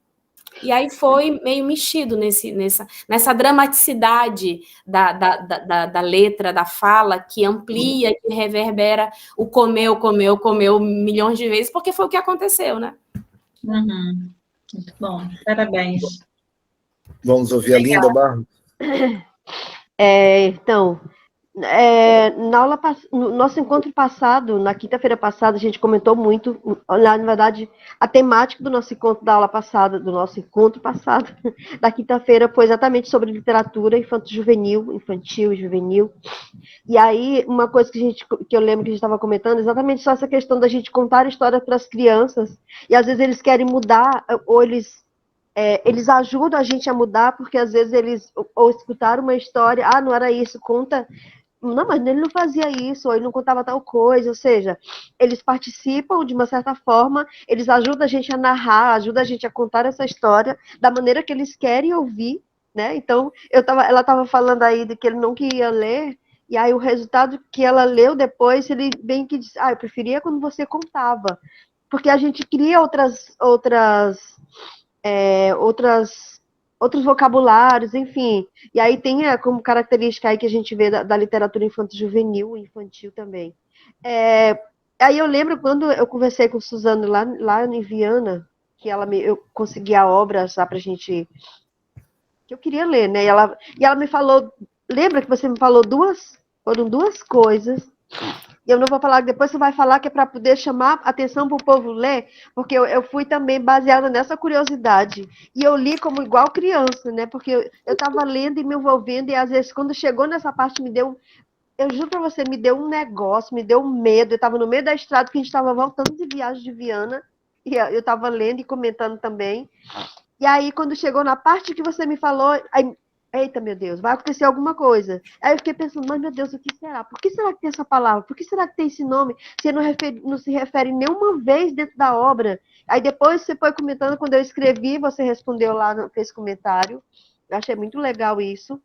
E aí foi meio mexido nessa dramaticidade da letra, da fala, que amplia, que reverbera o comeu milhões de vezes, porque foi o que aconteceu, né? Uhum. Muito bom, parabéns. Vamos ouvir a Linda Barros? Então, no nosso encontro passado, na quinta-feira passada, a gente comentou muito, na verdade, a temática do nosso encontro da aula passada, do nosso encontro passado, da quinta-feira, foi exatamente sobre literatura infantil e juvenil. E aí, uma coisa que eu lembro que a gente estava comentando, exatamente só essa questão da gente contar histórias para as crianças, e às vezes eles querem mudar, ou eles ajudam a gente a mudar, porque às vezes eles ou escutaram uma história, não era isso, conta. Não, mas ele não fazia isso, ou ele não contava tal coisa, ou seja, eles participam de uma certa forma, eles ajudam a gente a narrar, ajudam a gente a contar essa história da maneira que eles querem ouvir, né? Então, ela estava falando aí de que ele não queria ler, e aí o resultado que ela leu depois, ele bem que disse, eu preferia quando você contava, porque a gente cria outros vocabulários, enfim. E aí tem como característica aí que a gente vê da literatura infanto-juvenil e infantil também. Aí eu lembro quando eu conversei com Suzano lá em Viana, que eu consegui a obra já pra gente... que eu queria ler, né? E ela me falou... Lembra que você me falou foram duas coisas... E eu não vou falar, depois você vai falar que é para poder chamar atenção para o povo ler, porque eu fui também baseada nessa curiosidade. E eu li como igual criança, né? Porque eu estava lendo e me envolvendo, e às vezes, quando chegou nessa parte, eu juro para você, me deu um negócio, me deu um medo. Eu estava no meio da estrada, que a gente estava voltando de viagem de Viana, e eu estava lendo e comentando também. E aí, quando chegou na parte que você me falou, eita, meu Deus, vai acontecer alguma coisa. Aí eu fiquei pensando, mas meu Deus, o que será? Por que será que tem essa palavra? Por que será que tem esse nome? Você não se refere nenhuma vez dentro da obra. Aí depois você foi comentando, quando eu escrevi, você respondeu lá, fez comentário. Eu achei muito legal isso.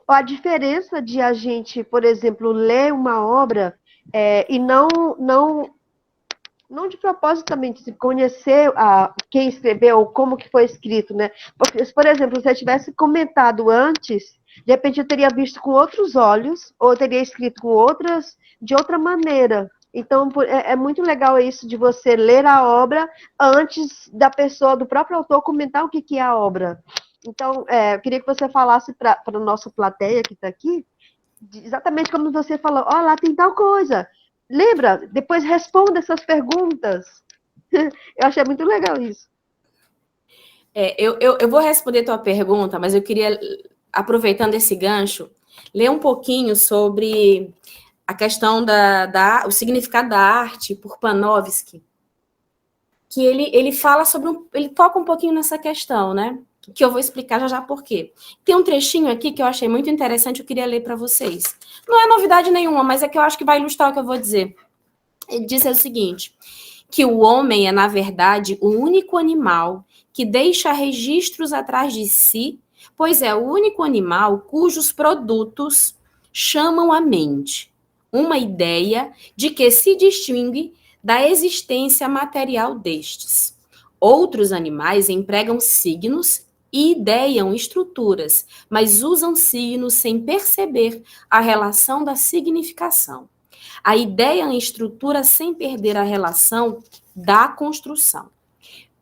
A diferença de a gente, por exemplo, ler uma obra e não de propósito também, de conhecer quem escreveu, ou como que foi escrito, né? Porque, por exemplo, se eu tivesse comentado antes, de repente eu teria visto com outros olhos, ou eu teria escrito de outra maneira. Então, é muito legal isso de você ler a obra antes da pessoa, do próprio autor, comentar o que é a obra. Então, eu queria que você falasse para a nossa plateia que está aqui, exatamente como você falou, ó, lá tem tal coisa. Lembra? Depois responda essas perguntas. Eu achei muito legal isso. Eu vou responder tua pergunta, mas eu queria, aproveitando esse gancho, ler um pouquinho sobre a questão o significado da arte por Panofsky, que ele fala sobre, ele toca um pouquinho nessa questão, né? Que eu vou explicar já por quê. Tem um trechinho aqui que eu achei muito interessante, eu queria ler para vocês. Não é novidade nenhuma, mas é que eu acho que vai ilustrar o que eu vou dizer. Ele diz o seguinte, que o homem é, na verdade, o único animal que deixa registros atrás de si, pois é o único animal cujos produtos chamam a mente uma ideia de que se distingue da existência material destes. Outros animais empregam signos e ideiam estruturas, mas usam signos sem perceber a relação da significação. A ideia em estrutura sem perder a relação da construção.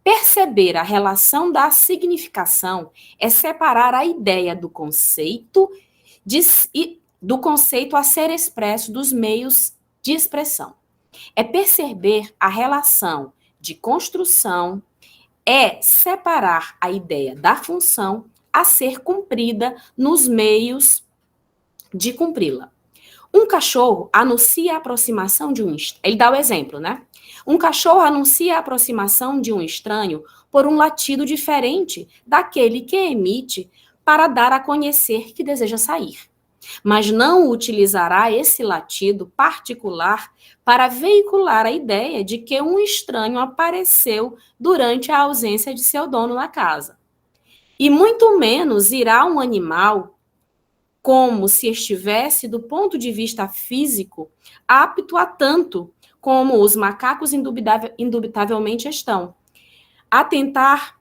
Perceber a relação da significação é separar a ideia do conceito a ser expresso dos meios de expressão. É perceber a relação de construção, é separar a ideia da função a ser cumprida nos meios de cumpri-la. Um cachorro anuncia a aproximação de um estranho. Ele dá o exemplo, né? Um cachorro anuncia a aproximação de um estranho por um latido diferente daquele que emite para dar a conhecer que deseja sair. Mas não utilizará esse latido particular para veicular a ideia de que um estranho apareceu durante a ausência de seu dono na casa. E muito menos irá um animal, como se estivesse, do ponto de vista físico, apto a tanto como os macacos indubitavelmente estão, a tentar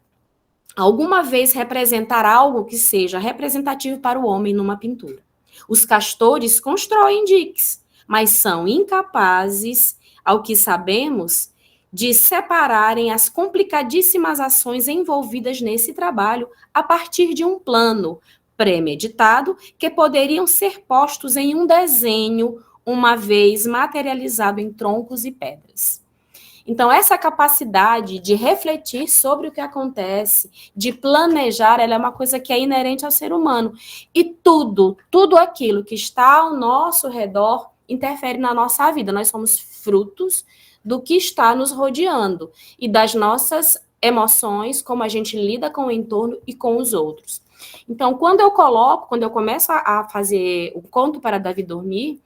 alguma vez representar algo que seja representativo para o homem numa pintura. Os castores constroem diques, mas são incapazes, ao que sabemos, de separarem as complicadíssimas ações envolvidas nesse trabalho a partir de um plano premeditado que poderiam ser postos em um desenho, uma vez materializado em troncos e pedras. Então, essa capacidade de refletir sobre o que acontece, de planejar, ela é uma coisa que é inerente ao ser humano. E tudo aquilo que está ao nosso redor interfere na nossa vida. Nós somos frutos do que está nos rodeando e das nossas emoções, como a gente lida com o entorno e com os outros. Então, quando eu começo a fazer o Conto para Davi Dormir,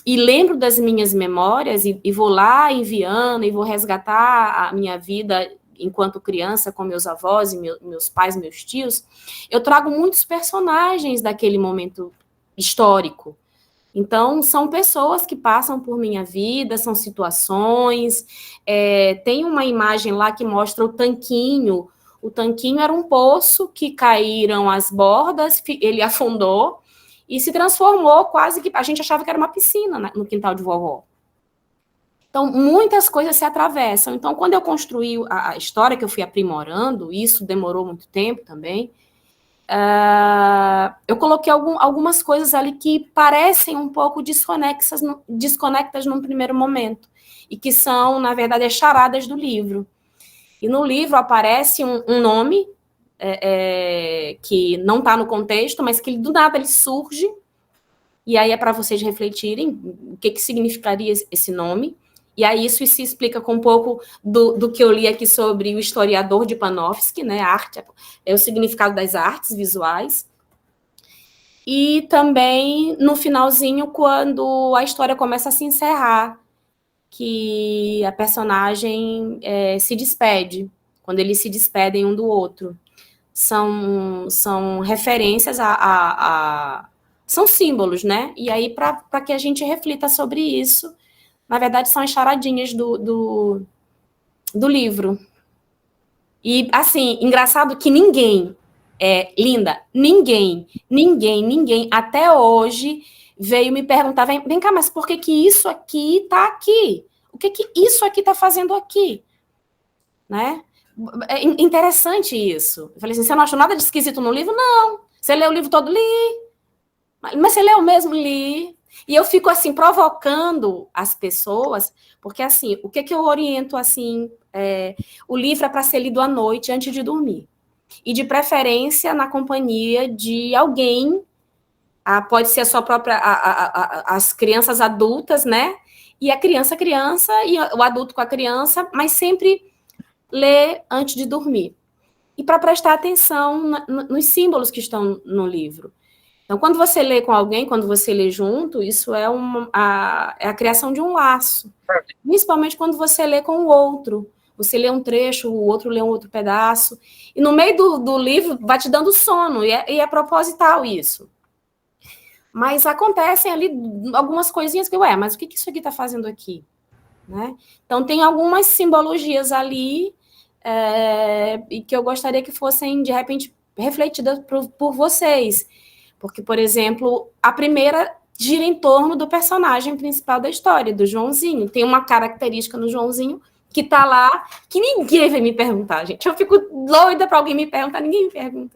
e lembro das minhas memórias e vou lá enviando e vou resgatar a minha vida enquanto criança com meus avós e meus pais, meus tios, eu trago muitos personagens daquele momento histórico. Então, são pessoas que passam por minha vida, são situações. Tem uma imagem lá que mostra o tanquinho. O tanquinho era um poço que caíram as bordas, ele afundou, e se transformou quase que... A gente achava que era uma piscina no quintal de vovó. Então, muitas coisas se atravessam. Então, quando eu construí a história, que eu fui aprimorando, isso demorou muito tempo também, eu coloquei algumas coisas ali que parecem um pouco desconectas num primeiro momento, e que são, na verdade, as charadas do livro. E no livro aparece um nome... que não está no contexto, mas que do nada ele surge, e aí é para vocês refletirem o que significaria esse nome, e aí isso se explica com um pouco do que eu li aqui sobre o historiador de Panofsky, né, a arte, é o significado das artes visuais, e também no finalzinho, quando a história começa a se encerrar, que a personagem se despede, quando eles se despedem um do outro. São referências são símbolos, né? E aí, para que a gente reflita sobre isso, na verdade, são as charadinhas do livro. E, assim, engraçado que ninguém, Linda, ninguém, até hoje, veio me perguntar, vem cá, mas por que isso aqui está aqui? O que isso aqui está fazendo aqui? Né? É interessante isso. Eu falei assim, você não achou nada de esquisito no livro? Não. Você leu o livro todo? Li. Mas você leu mesmo? Li. E eu fico, assim, provocando as pessoas, porque, assim, o que eu oriento, assim, o livro é para ser lido à noite, antes de dormir. E, de preferência, na companhia de alguém, pode ser a sua própria, as crianças adultas, né? E a criança, e o adulto com a criança, mas sempre ler antes de dormir. E para prestar atenção nos símbolos que estão no livro. Então, quando você lê com alguém, quando você lê junto, isso é a criação de um laço. Principalmente quando você lê com o outro. Você lê um trecho, o outro lê um outro pedaço. E no meio do livro vai te dando sono, e é proposital isso. Mas acontecem ali algumas coisinhas que, mas o que isso aqui está fazendo aqui? Né? Então, tem algumas simbologias ali e que eu gostaria que fossem, de repente, refletidas por vocês. Porque, por exemplo, a primeira gira em torno do personagem principal da história, do Joãozinho. Tem uma característica no Joãozinho que está lá, que ninguém vai me perguntar, gente. Eu fico doida para alguém me perguntar, ninguém me pergunta.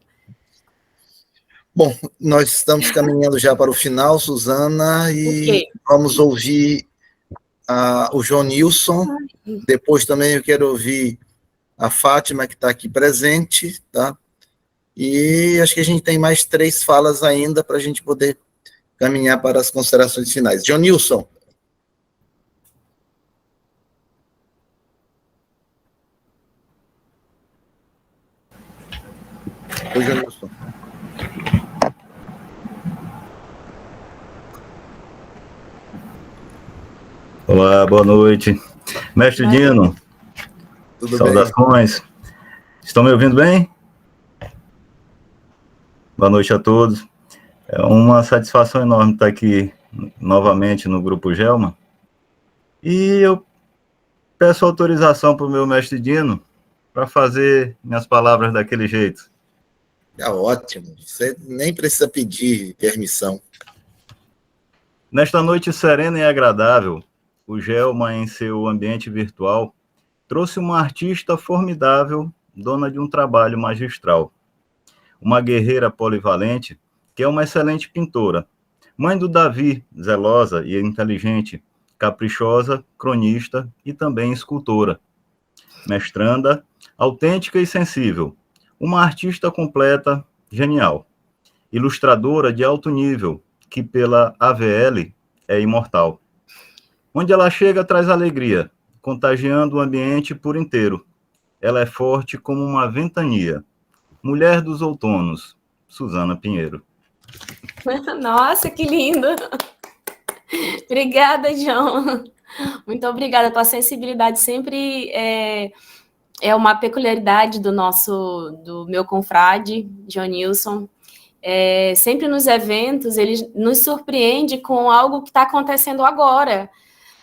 Bom, nós estamos caminhando já para o final, Suzana, e vamos ouvir o João Nilson. Depois também eu quero ouvir a Fátima, que está aqui presente, tá? E acho que a gente tem mais 3 falas ainda para a gente poder caminhar para as considerações finais. João Nilson. Oi, João Nilson. Olá, boa noite. Mestre Dino, Tudo saudações. Bem? Estão me ouvindo bem? Boa noite a todos. É uma satisfação enorme estar aqui novamente no Grupo Gelma. E eu peço autorização para o meu mestre Dino para fazer minhas palavras daquele jeito. Ótimo. Você nem precisa pedir permissão. Nesta noite serena e agradável, o Gelma, em seu ambiente virtual, trouxe uma artista formidável, dona de um trabalho magistral. Uma guerreira polivalente, que é uma excelente pintora. Mãe do Davi, zelosa e inteligente, caprichosa, cronista e também escultora. Mestranda, autêntica e sensível. Uma artista completa, genial. Ilustradora de alto nível, que pela AVL é imortal. Onde ela chega, traz alegria, contagiando o ambiente por inteiro. Ela é forte como uma ventania. Mulher dos outonos, Suzana Pinheiro. Nossa, que lindo! Obrigada, João. Muito obrigada. A tua sensibilidade sempre é uma peculiaridade do meu confrade, João Nilson. Sempre nos eventos, ele nos surpreende com algo que está acontecendo agora,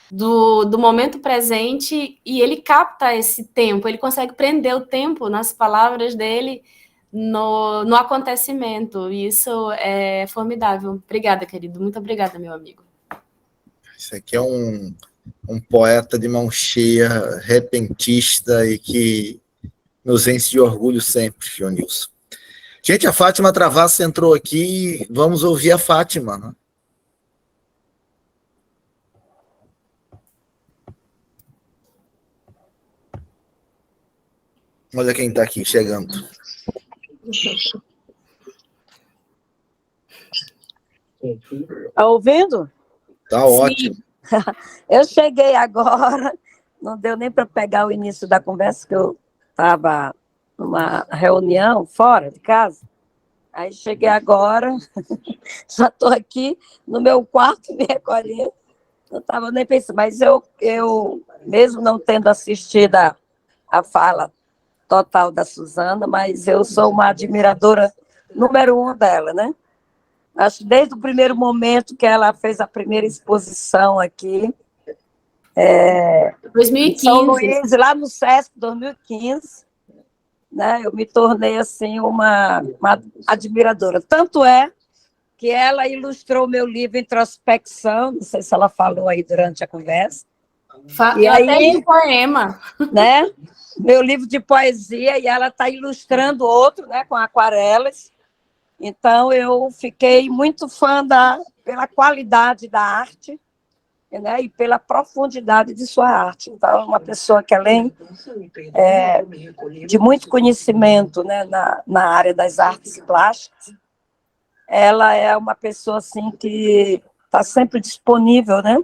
do momento presente, e ele capta esse tempo, ele consegue prender o tempo nas palavras dele, no acontecimento, e isso é formidável. Obrigada, querido, muito obrigada, meu amigo. Isso aqui é um poeta de mão cheia, repentista, e que nos enche de orgulho sempre, João Nilson. Gente, a Fátima Travassos entrou aqui, vamos ouvir a Fátima, né? Olha quem está aqui chegando. Está ouvindo? Está ótimo. Eu cheguei agora, não deu nem para pegar o início da conversa, que eu estava numa reunião fora de casa. Aí cheguei agora, já estou aqui no meu quarto me recolhendo. Não estava nem pensando, mas eu, mesmo não tendo assistido a fala total da Suzana, mas eu sou uma admiradora número 1 dela, né? Acho que desde o primeiro momento que ela fez a primeira exposição aqui, 2015. em São Luís, lá no Sesc, 2015, né? Eu me tornei assim uma admiradora. Tanto é que ela ilustrou meu livro Introspecção, não sei se ela falou aí durante a conversa, E Eu aí, até li um poema. né? Meu livro de poesia, e ela está ilustrando outro, né, com aquarelas. Então, eu fiquei muito fã pela qualidade da arte, né, e pela profundidade de sua arte. Então, uma pessoa que, além de muito conhecimento, né, na área das artes plásticas, ela é uma pessoa assim, que está sempre disponível, né?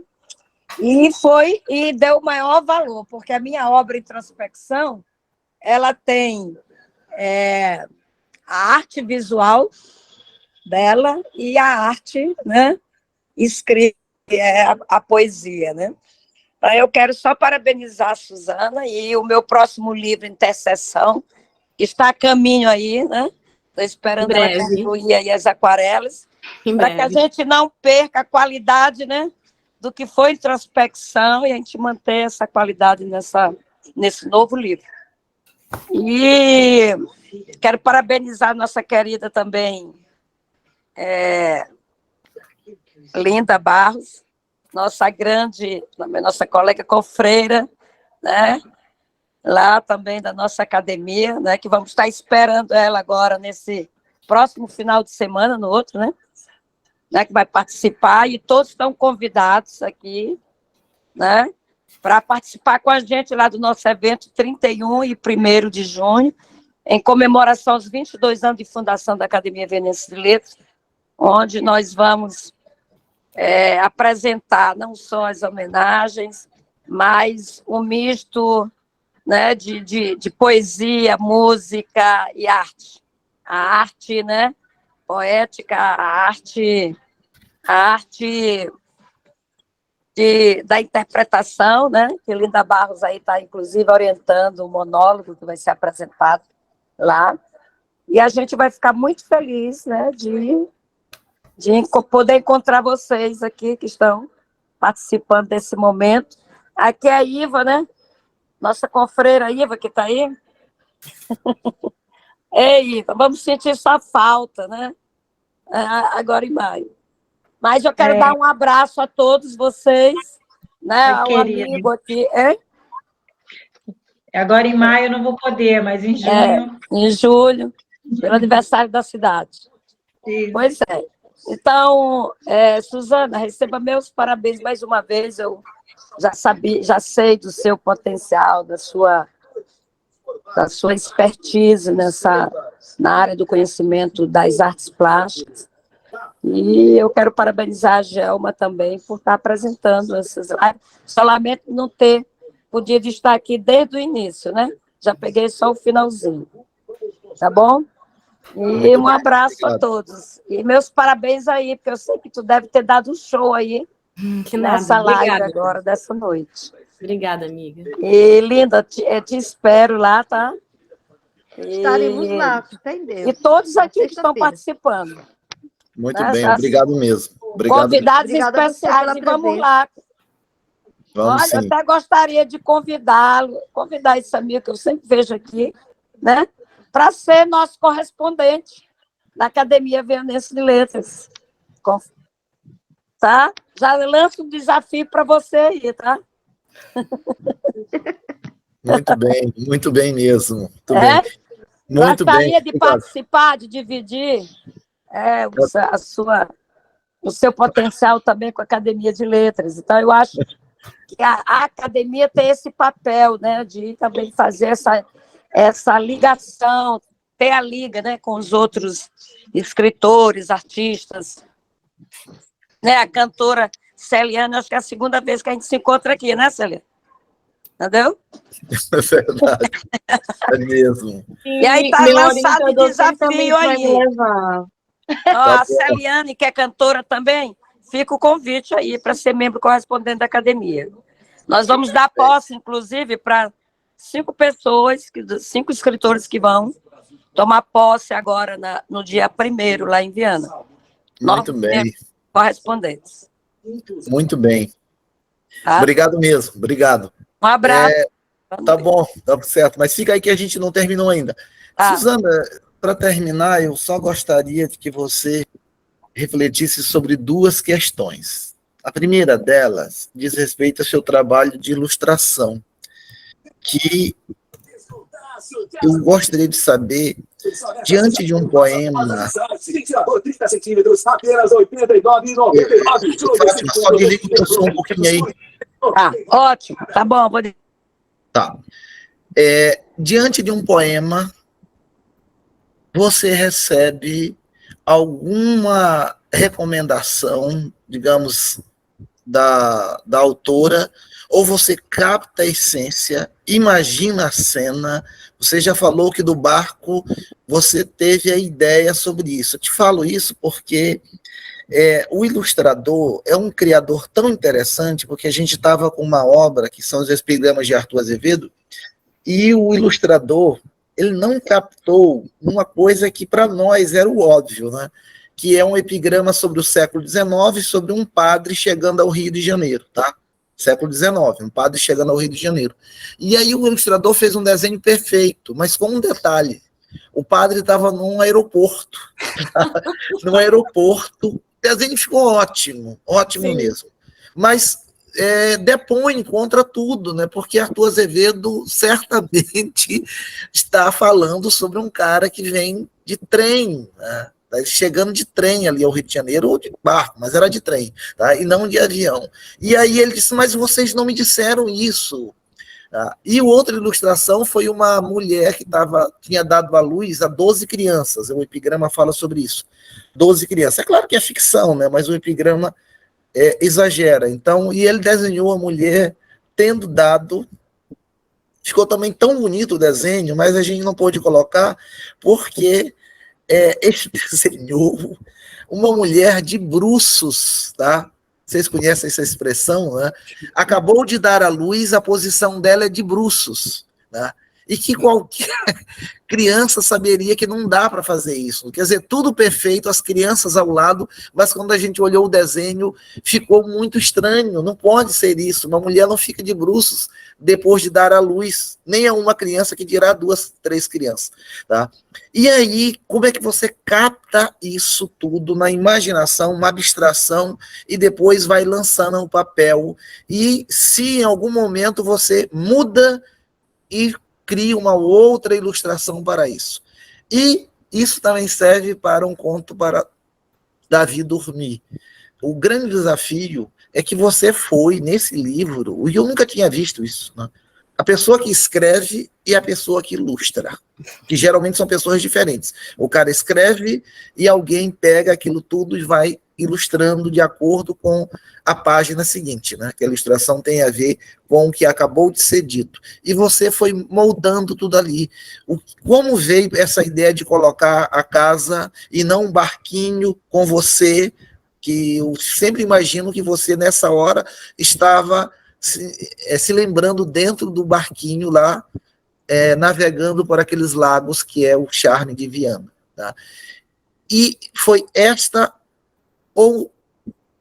E deu o maior valor, porque a minha obra Introspecção, ela tem a arte visual dela e a arte, né, escrita, a poesia, né? Então, eu quero só parabenizar a Suzana, e o meu próximo livro, Intercessão, está a caminho aí, né? Estou esperando ela concluir aí as aquarelas, para que a gente não perca a qualidade, né, do que foi Introspecção, e a gente manter essa qualidade nesse novo livro. E quero parabenizar a nossa querida também, Linda Barros, nossa colega cofreira, né? Lá também da nossa academia, né? Que vamos estar esperando ela agora nesse próximo final de semana, no outro, né? Que vai participar, e todos estão convidados aqui, né? Para participar com a gente lá do nosso evento 31 e 1º de junho, em comemoração aos 22 anos de fundação da Academia Venense de Letras, onde nós vamos apresentar não só as homenagens, mas um misto, né, de poesia, música e arte. A arte, né, poética, a arte da interpretação, né, que Linda Barros aí está, inclusive, orientando o monólogo que vai ser apresentado lá. E a gente vai ficar muito feliz, né, de poder encontrar vocês aqui que estão participando desse momento. Aqui é a Iva, né? Nossa confreira Iva, que está aí. Ei, Iva, vamos sentir sua falta, né? Agora em maio. Mas eu quero dar um abraço a todos vocês, né? Ao amigo aqui. Agora em maio eu não vou poder, mas em junho. Em julho, pelo aniversário da cidade. Sim. Pois é. Então, Suzana, receba meus parabéns mais uma vez. Eu já sei do seu potencial, da sua expertise na área do conhecimento das artes plásticas. E eu quero parabenizar a Gelma também por estar apresentando essas lives. Só lamento não ter podido estar aqui desde o início, né? Já peguei só o finalzinho. Tá bom? E um abraço a todos. E meus parabéns aí, porque eu sei que tu deve ter dado um show aí nessa live agora, dessa noite. Obrigada, amiga. E, Linda, te espero lá, tá? Estaremos lá, tem Deus. E todos aqui que estão participando. Muito bem, obrigado mesmo. Obrigado. Convidados especiais, e vamos lá. Vamos, olha, sim. Eu até gostaria de convidar esse amigo que eu sempre vejo aqui, né, para ser nosso correspondente da Academia Venense de Letras. Tá? Já lanço um desafio para você aí, tá? Muito bem mesmo. Muito bem. Muito gostaria bem. de participar, de dividir o seu potencial também com a Academia de Letras. Então, eu acho que a academia tem esse papel, né, de também fazer essa ligação, ter a liga, né, com os outros escritores, artistas. Né, a cantora Celiane, acho que é a segunda vez que a gente se encontra aqui, né, Celiane? Entendeu? É verdade. É mesmo. E aí está lançado o desafio aí. A Celiane, que é cantora também, fica o convite aí para ser membro correspondente da academia. Nós vamos dar posse, inclusive, para 5 escritores que vão tomar posse agora no dia 1º, lá em Viana. Muito bem. Correspondentes. Muito bem. Tá? Obrigado mesmo, obrigado. Um abraço. Tá bom, tá certo. Mas fica aí que a gente não terminou ainda. Suzana, para terminar, eu só gostaria de que você refletisse sobre 2 questões. A primeira delas diz respeito ao seu trabalho de ilustração, que eu gostaria de saber, diante de um poema... Fátima, só desliga o teu som um pouquinho aí. Tá, ótimo, tá bom. Tá. Diante de um poema, você recebe alguma recomendação, digamos, da autora, ou você capta a essência, imagina a cena. Você já falou que do barco você teve a ideia sobre isso. Eu te falo isso porque o ilustrador é um criador tão interessante, porque a gente estava com uma obra, que são os epigramas de Arthur Azevedo, e o ilustrador, ele não captou uma coisa que para nós era o óbvio, né? Que é um epigrama sobre o século XIX, sobre um padre chegando ao Rio de Janeiro, tá? Século XIX, um padre chegando ao Rio de Janeiro. E aí o ilustrador fez um desenho perfeito, mas com um detalhe. O padre estava num aeroporto. Num aeroporto. O desenho ficou ótimo, ótimo Sim. mesmo. Mas depõe contra tudo, né? Porque Arthur Azevedo certamente está falando sobre um cara que vem de trem, né? Chegando de trem ali ao Rio de Janeiro, ou de barco, mas era de trem, tá? E não de avião. E aí ele disse, mas vocês não me disseram isso. Tá? E outra ilustração foi uma mulher que tinha dado à luz a 12 crianças, o epigrama fala sobre isso, 12 crianças. É claro que é ficção, né? Mas o epigrama exagera. Então, e ele desenhou a mulher tendo dado... Ficou também tão bonito o desenho, mas a gente não pôde colocar, porque... ele desenhou uma mulher de bruços, tá? Vocês conhecem essa expressão, né? Acabou de dar à luz, a posição dela é de bruços, né? E que qualquer criança saberia que não dá para fazer isso. Quer dizer, tudo perfeito, as crianças ao lado, mas quando a gente olhou o desenho, ficou muito estranho. Não pode ser isso. Uma mulher não fica de bruços depois de dar à luz, nem a uma criança, que dirá 2, 3 crianças. Tá? E aí, como é que você capta isso tudo na imaginação, uma abstração, e depois vai lançando no papel? E se em algum momento você muda e cria uma outra ilustração para isso. E isso também serve para um conto para Davi dormir. O grande desafio é que você foi, nesse livro, e eu nunca tinha visto isso, né? A pessoa que escreve e a pessoa que ilustra, que geralmente são pessoas diferentes. O cara escreve e alguém pega aquilo tudo e vai ilustrando de acordo com a página seguinte, né? Que a ilustração tem a ver com o que acabou de ser dito. E você foi moldando tudo ali. Como veio essa ideia de colocar a casa e não um barquinho com você, que eu sempre imagino que você, nessa hora, estava se lembrando dentro do barquinho lá, navegando por aqueles lagos, que é o charme de Viana. Tá? E foi esta ou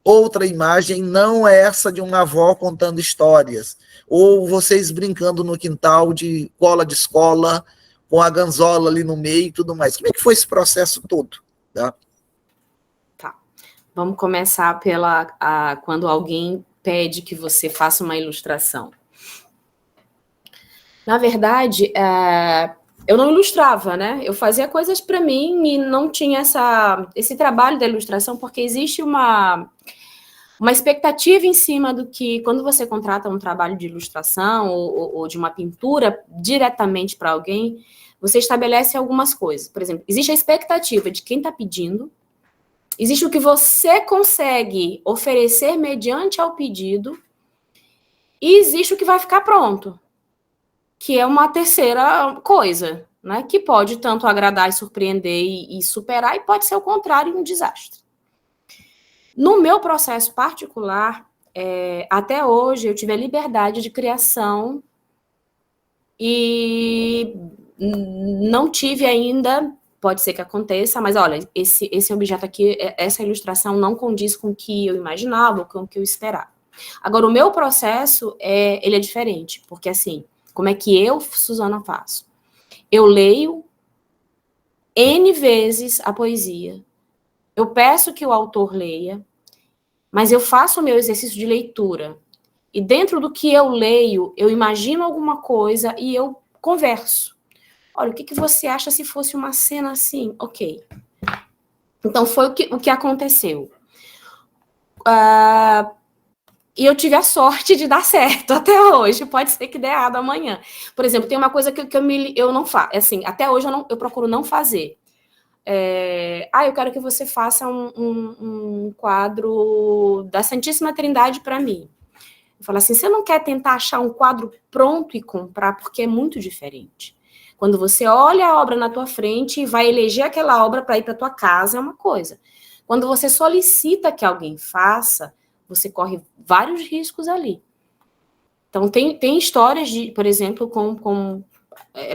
outra imagem, não é essa de uma avó contando histórias, ou vocês brincando no quintal de cola de escola, com a ganzola ali no meio e tudo mais. Como é que foi esse processo todo? Tá? Vamos começar quando alguém pede que você faça uma ilustração. Na verdade, eu não ilustrava, né? Eu fazia coisas para mim e não tinha esse trabalho da ilustração, porque existe uma expectativa em cima do que, quando você contrata um trabalho de ilustração ou de uma pintura diretamente para alguém, você estabelece algumas coisas. Por exemplo, existe a expectativa de quem está pedindo, existe o que você consegue oferecer mediante ao pedido, e existe o que vai ficar pronto, que é uma terceira coisa, né? Que pode tanto agradar e surpreender e superar, e pode ser o contrário, um desastre. No meu processo particular, até hoje, eu tive a liberdade de criação e não tive ainda... Pode ser que aconteça, mas olha, esse objeto aqui, essa ilustração não condiz com o que eu imaginava, ou com o que eu esperava. Agora, o meu processo, ele é diferente, porque assim, como é que eu, Suzana, faço? Eu leio N vezes a poesia, eu peço que o autor leia, mas eu faço o meu exercício de leitura. E dentro do que eu leio, eu imagino alguma coisa e eu converso. Olha, o que você acha se fosse uma cena assim? Ok. Então, foi o que aconteceu. E eu tive a sorte de dar certo até hoje. Pode ser que dê errado amanhã. Por exemplo, tem uma coisa que eu não faço. Assim, até hoje eu procuro não fazer. Eu quero que você faça um quadro da Santíssima Trindade para mim. Eu falo assim, você não quer tentar achar um quadro pronto e comprar, porque é muito diferente. Quando você olha a obra na tua frente e vai eleger aquela obra para ir para tua casa, é uma coisa. Quando você solicita que alguém faça, você corre vários riscos ali. Então, tem histórias, por exemplo, com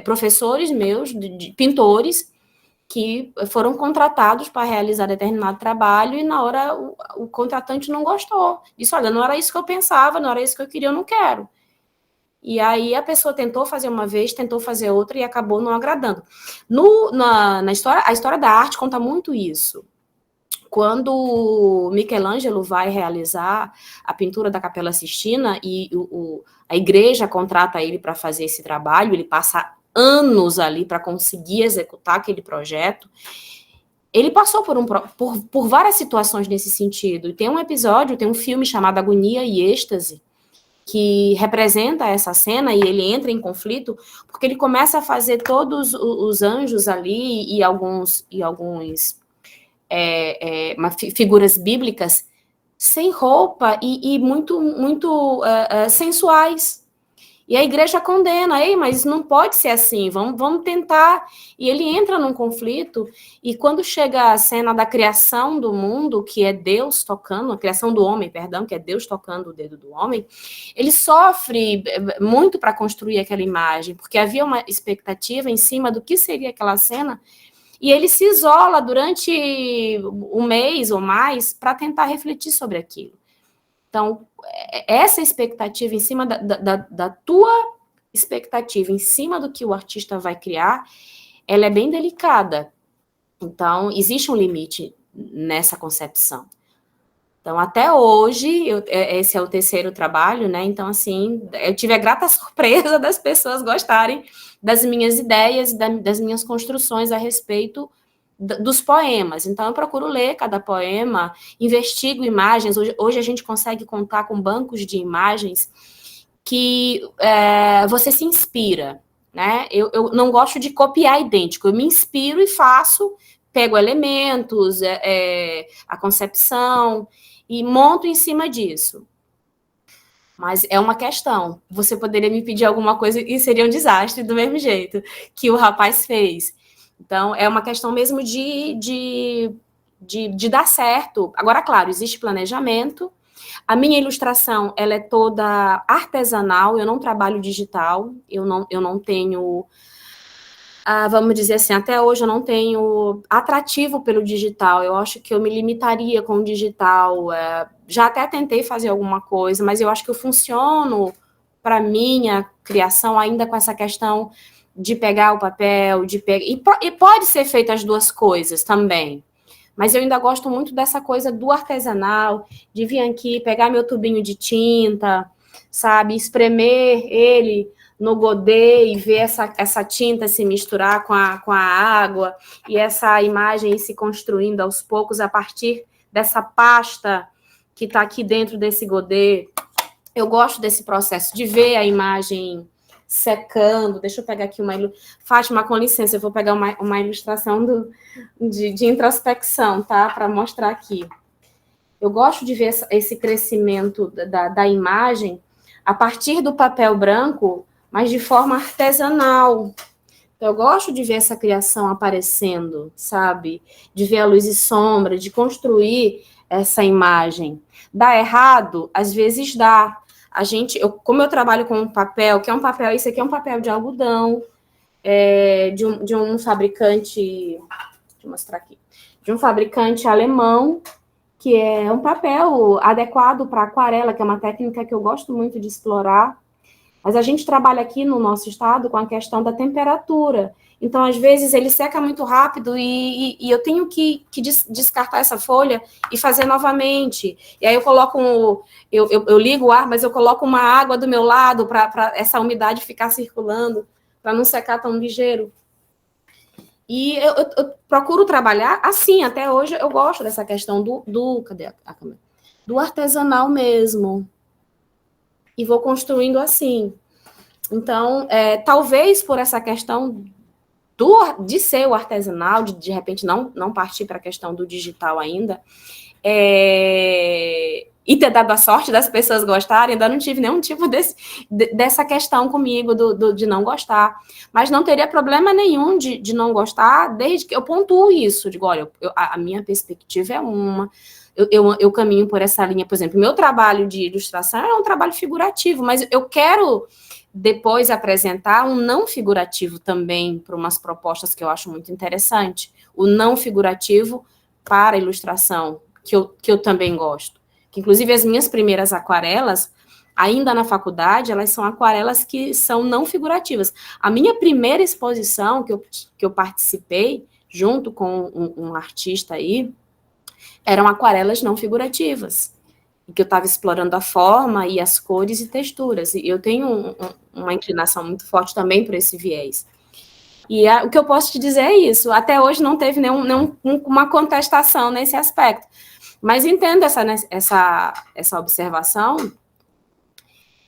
professores meus, de pintores, que foram contratados para realizar determinado trabalho e na hora o contratante não gostou. Disse, olha, não era isso que eu pensava, não era isso que eu queria, eu não quero. E aí a pessoa tentou fazer uma vez, tentou fazer outra e acabou não agradando. A história da arte conta muito isso. Quando Michelangelo vai realizar a pintura da Capela Sistina e a igreja contrata ele para fazer esse trabalho, ele passa anos ali para conseguir executar aquele projeto, ele passou por várias situações nesse sentido. E tem um episódio, tem um filme chamado Agonia e Êxtase, que representa essa cena e ele entra em conflito, porque ele começa a fazer todos os anjos ali e alguns figuras bíblicas sem roupa e muito sensuais. E a igreja condena, mas não pode ser assim, vamos tentar. E ele entra num conflito, e quando chega a cena da criação do mundo, que é Deus tocando, a criação do homem, perdão, que é Deus tocando o dedo do homem, ele sofre muito para construir aquela imagem, porque havia uma expectativa em cima do que seria aquela cena, e ele se isola durante um mês ou mais para tentar refletir sobre aquilo. Então, essa expectativa em cima da tua expectativa, em cima do que o artista vai criar, ela é bem delicada. Então, existe um limite nessa concepção. Então, até hoje, esse é o terceiro trabalho, né? Então, assim, eu tive a grata surpresa das pessoas gostarem das minhas ideias, das minhas construções a respeito dos poemas. Então, eu procuro ler cada poema, investigo imagens. Hoje a gente consegue contar com bancos de imagens que você se inspira, né? Eu não gosto de copiar idêntico, eu me inspiro e faço, pego elementos, a concepção, e monto em cima disso. Mas é uma questão. Você poderia me pedir alguma coisa e seria um desastre do mesmo jeito que o rapaz fez. Então, é uma questão mesmo de dar certo. Agora, claro, existe planejamento. A minha ilustração, ela é toda artesanal, eu não trabalho digital, eu não tenho, vamos dizer assim, até hoje eu não tenho atrativo pelo digital. Eu acho que eu me limitaria com o digital. Já até tentei fazer alguma coisa, mas eu acho que eu funciono para minha criação ainda com essa questão de pegar o papel, e pode ser feito as duas coisas também, mas eu ainda gosto muito dessa coisa do artesanal, de vir aqui, pegar meu tubinho de tinta, sabe, espremer ele no godê e ver essa tinta se misturar com a água, e essa imagem ir se construindo aos poucos a partir dessa pasta que está aqui dentro desse godê. Eu gosto desse processo, de ver a imagem secando. Deixa eu pegar aqui Fátima, com licença, eu vou pegar uma ilustração de introspecção, tá? Para mostrar aqui. Eu gosto de ver esse crescimento da imagem a partir do papel branco, mas de forma artesanal. Eu gosto de ver essa criação aparecendo, sabe? De ver a luz e sombra, de construir essa imagem. Dá errado? Às vezes dá. Como eu trabalho com um papel, que é um papel, esse aqui é um papel de algodão, de um fabricante, deixa eu mostrar aqui, de um fabricante alemão, que é um papel adequado para aquarela, que é uma técnica que eu gosto muito de explorar. Mas a gente trabalha aqui no nosso estado com a questão da temperatura. Então, às vezes, ele seca muito rápido e eu tenho que descartar essa folha e fazer novamente. E aí eu coloco, eu ligo o ar, mas eu coloco uma água do meu lado para essa umidade ficar circulando, para não secar tão ligeiro. E eu procuro trabalhar assim, até hoje eu gosto dessa questão cadê a câmera? Do artesanal mesmo. E vou construindo assim. Então, talvez por essa questão de ser o artesanal, de repente não partir para a questão do digital ainda, e ter dado a sorte das pessoas gostarem, ainda não tive nenhum tipo dessa questão comigo, de não gostar. Mas não teria problema nenhum de não gostar, desde que eu pontuo isso. Digo, olha, a minha perspectiva é uma, eu caminho por essa linha. Por exemplo, meu trabalho de ilustração é um trabalho figurativo, mas eu quero depois apresentar um não figurativo também para umas propostas que eu acho muito interessante. O não figurativo para a ilustração, que eu também gosto. Que, inclusive, as minhas primeiras aquarelas, ainda na faculdade, elas são aquarelas que são não figurativas. A minha primeira exposição que eu participei, junto com um artista aí, eram aquarelas não figurativas, em que eu estava explorando a forma e as cores e texturas. E eu tenho uma inclinação muito forte também por esse viés. E o que eu posso te dizer é isso. Até hoje não teve nenhuma contestação nesse aspecto. Mas entendo essa observação.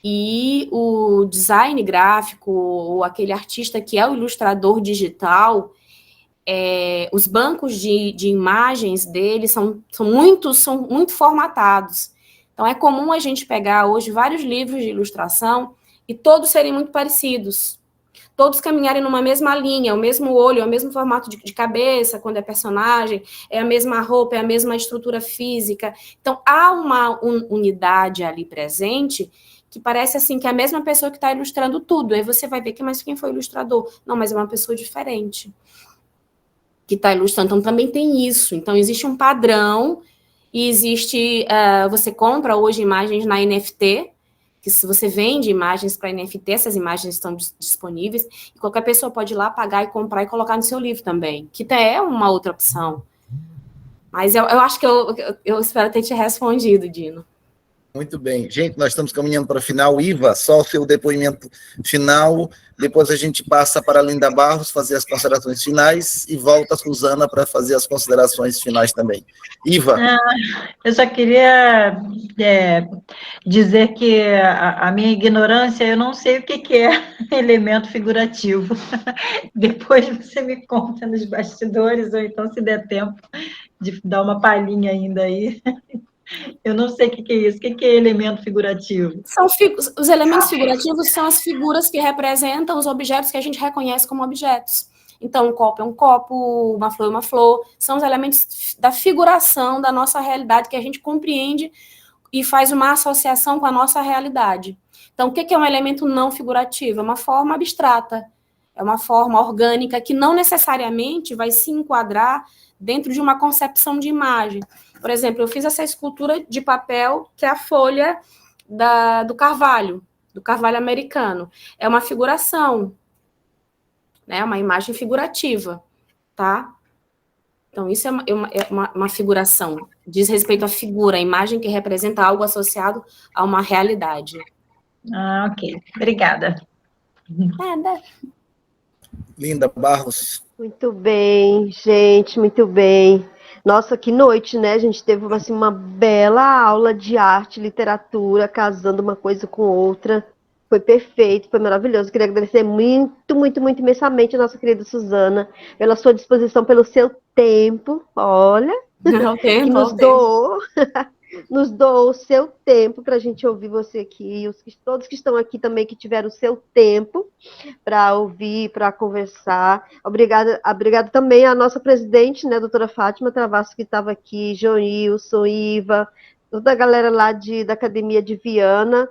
E o design gráfico, ou aquele artista que é o ilustrador digital, os bancos de imagens dele são muito formatados. Então, é comum a gente pegar hoje vários livros de ilustração e todos serem muito parecidos. Todos caminharem numa mesma linha, o mesmo olho, o mesmo formato de cabeça, quando é personagem, é a mesma roupa, é a mesma estrutura física. Então, há uma unidade ali presente que parece assim que é a mesma pessoa que está ilustrando tudo. Aí você vai ver que, mas quem foi o ilustrador? Não, mas é uma pessoa diferente que está ilustrando. Então, também tem isso. Então, existe um padrão e existe... você compra hoje imagens na NFT, que se você vende imagens para NFT, essas imagens estão disponíveis, e qualquer pessoa pode ir lá, pagar e comprar e colocar no seu livro também, que até é uma outra opção. Mas eu acho que eu espero ter te respondido, Dino. Muito bem. Gente, nós estamos caminhando para o final. Iva, só o seu depoimento final, depois a gente passa para a Linda Barros fazer as considerações finais e volta a Suzana para fazer as considerações finais também. Iva. Eu só queria dizer que a minha ignorância, eu não sei o que é elemento figurativo. Depois você me conta nos bastidores, ou então, se der tempo, de dar uma palhinha ainda aí. Eu não sei o que é isso. O que é elemento figurativo? Os elementos figurativos são as figuras que representam os objetos que a gente reconhece como objetos. Então, um copo é um copo, uma flor é uma flor. São os elementos da figuração da nossa realidade que a gente compreende e faz uma associação com a nossa realidade. Então, o que é um elemento não figurativo? É uma forma abstrata, é uma forma orgânica que não necessariamente vai se enquadrar dentro de uma concepção de imagem. Por exemplo, eu fiz essa escultura de papel, que é a folha do carvalho americano. É uma figuração, né? Uma imagem figurativa, tá? Então, isso é uma figuração. Diz respeito à figura, a imagem que representa algo associado a uma realidade. Ok. Obrigada. Nada. Linda Barros. Muito bem, gente, muito bem. Nossa, que noite, né? A gente teve assim, uma bela aula de arte, literatura, casando uma coisa com outra. Foi perfeito, foi maravilhoso. Queria agradecer muito, muito, muito imensamente a nossa querida Suzana pela sua disposição, pelo seu tempo. Olha, que nos doou. Nos doou o seu tempo para a gente ouvir você aqui, todos que estão aqui também que tiveram o seu tempo para ouvir, para conversar. Obrigada também à nossa presidente, né, doutora Fátima Travasso, que estava aqui, Joilson, Iva, toda a galera lá da Academia de Viana.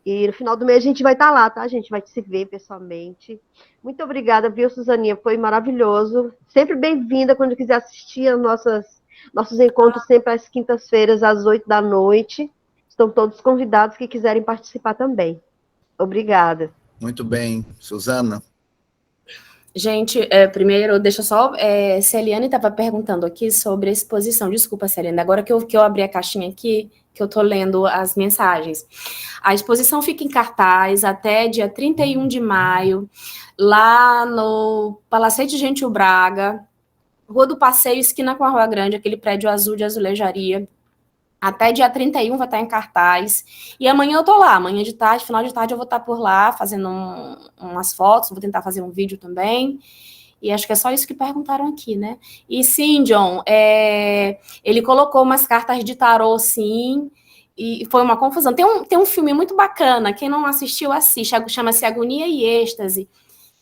E no final do mês a gente vai estar lá, tá? A gente vai se ver pessoalmente. Muito obrigada, viu, Suzaninha? Foi maravilhoso. Sempre bem-vinda quando quiser assistir as nossos encontros sempre às quintas-feiras, às 8 da noite. Estão todos convidados que quiserem participar também. Obrigada. Muito bem. Suzana? Gente, primeiro, deixa eu só... Celiane estava perguntando aqui sobre a exposição. Desculpa, Celiane, agora que eu abri a caixinha aqui, que eu estou lendo as mensagens. A exposição fica em cartaz até dia 31 de maio, lá no Palacete Gentil Braga, Rua do Passeio, esquina com a Rua Grande, aquele prédio azul de azulejaria. Até dia 31 vai estar em cartaz. E amanhã eu tô lá, amanhã de tarde, final de tarde eu vou estar por lá, fazendo umas fotos, vou tentar fazer um vídeo também. E acho que é só isso que perguntaram aqui, né? E sim, John, ele colocou umas cartas de tarô, sim, e foi uma confusão. Tem um filme muito bacana, quem não assistiu, assiste, chama-se Agonia e Êxtase,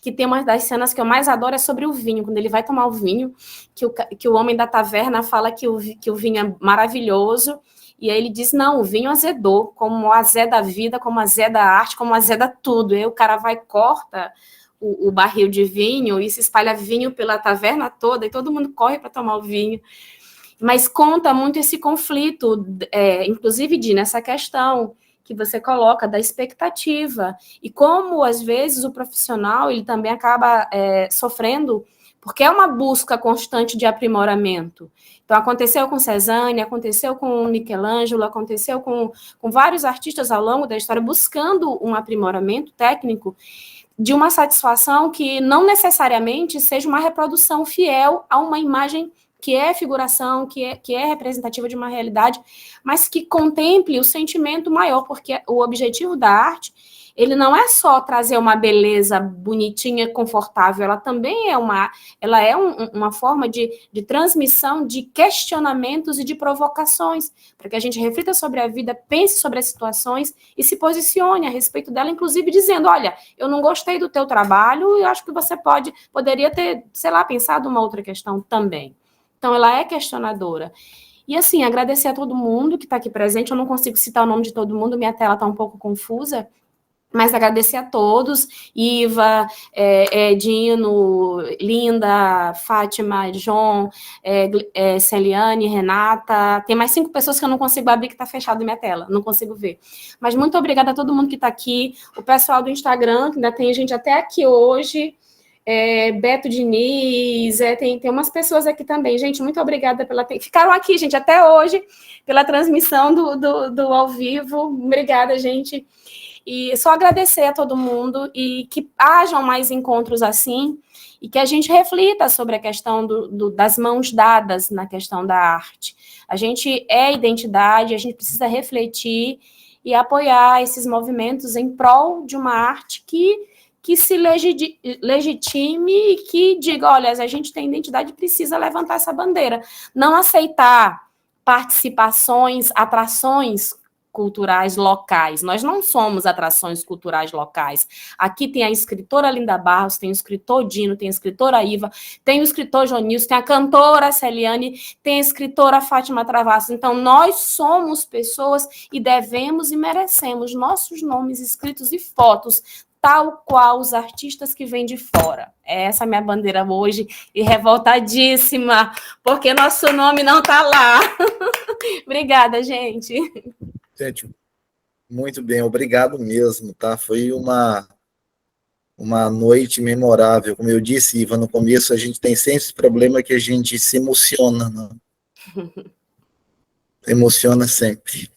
que tem uma das cenas que eu mais adoro é sobre o vinho, quando ele vai tomar o vinho, que o homem da taverna fala que o vinho é maravilhoso, e aí ele diz, não, o vinho azedou, como azeda a vida, como azeda a arte, como azeda tudo. E aí o cara vai, corta o barril de vinho e se espalha vinho pela taverna toda, e todo mundo corre para tomar o vinho. Mas conta muito esse conflito, inclusive, nessa questão que você coloca da expectativa, e como, às vezes, o profissional ele também acaba sofrendo, porque é uma busca constante de aprimoramento. Então, aconteceu com Cezanne, aconteceu com Michelangelo, aconteceu com vários artistas ao longo da história, buscando um aprimoramento técnico, de uma satisfação que não necessariamente seja uma reprodução fiel a uma imagem que é figuração, que é representativa de uma realidade, mas que contemple o sentimento maior, porque o objetivo da arte, ele não é só trazer uma beleza bonitinha, confortável, ela também é uma forma de transmissão de questionamentos e de provocações, para que a gente reflita sobre a vida, pense sobre as situações e se posicione a respeito dela, inclusive dizendo, olha, eu não gostei do teu trabalho, eu acho que você poderia ter, sei lá, pensado uma outra questão também. Então, ela é questionadora. E, assim, agradecer a todo mundo que está aqui presente. Eu não consigo citar o nome de todo mundo, minha tela está um pouco confusa, mas agradecer a todos. Iva, Dino, Linda, Fátima, João, Celiane, Renata. Tem mais 5 pessoas que eu não consigo abrir, que está fechado minha tela, não consigo ver. Mas muito obrigada a todo mundo que está aqui. O pessoal do Instagram, que ainda tem gente até aqui hoje. Beto Diniz, tem umas pessoas aqui também. Gente, muito obrigada ficaram aqui, gente, até hoje, pela transmissão do ao vivo. Obrigada, gente. E só agradecer a todo mundo e que hajam mais encontros assim e que a gente reflita sobre a questão das mãos dadas na questão da arte. A gente é identidade, a gente precisa refletir e apoiar esses movimentos em prol de uma arte que se legitime e que diga, olha, a gente tem identidade e precisa levantar essa bandeira. Não aceitar participações, atrações culturais locais. Nós não somos atrações culturais locais. Aqui tem a escritora Linda Barros, tem o escritor Dino, tem a escritora Iva, tem o escritor Jonilson, tem a cantora Celiane, tem a escritora Fátima Travassos. Então, nós somos pessoas e devemos e merecemos nossos nomes escritos e fotos, tal qual os artistas que vêm de fora. Essa é a minha bandeira hoje, e revoltadíssima, porque nosso nome não está lá. Obrigada, gente. Gente, muito bem, obrigado mesmo, tá? Foi uma noite memorável. Como eu disse, Iva, no começo, a gente tem sempre esse problema que a gente se emociona, né? Emociona sempre.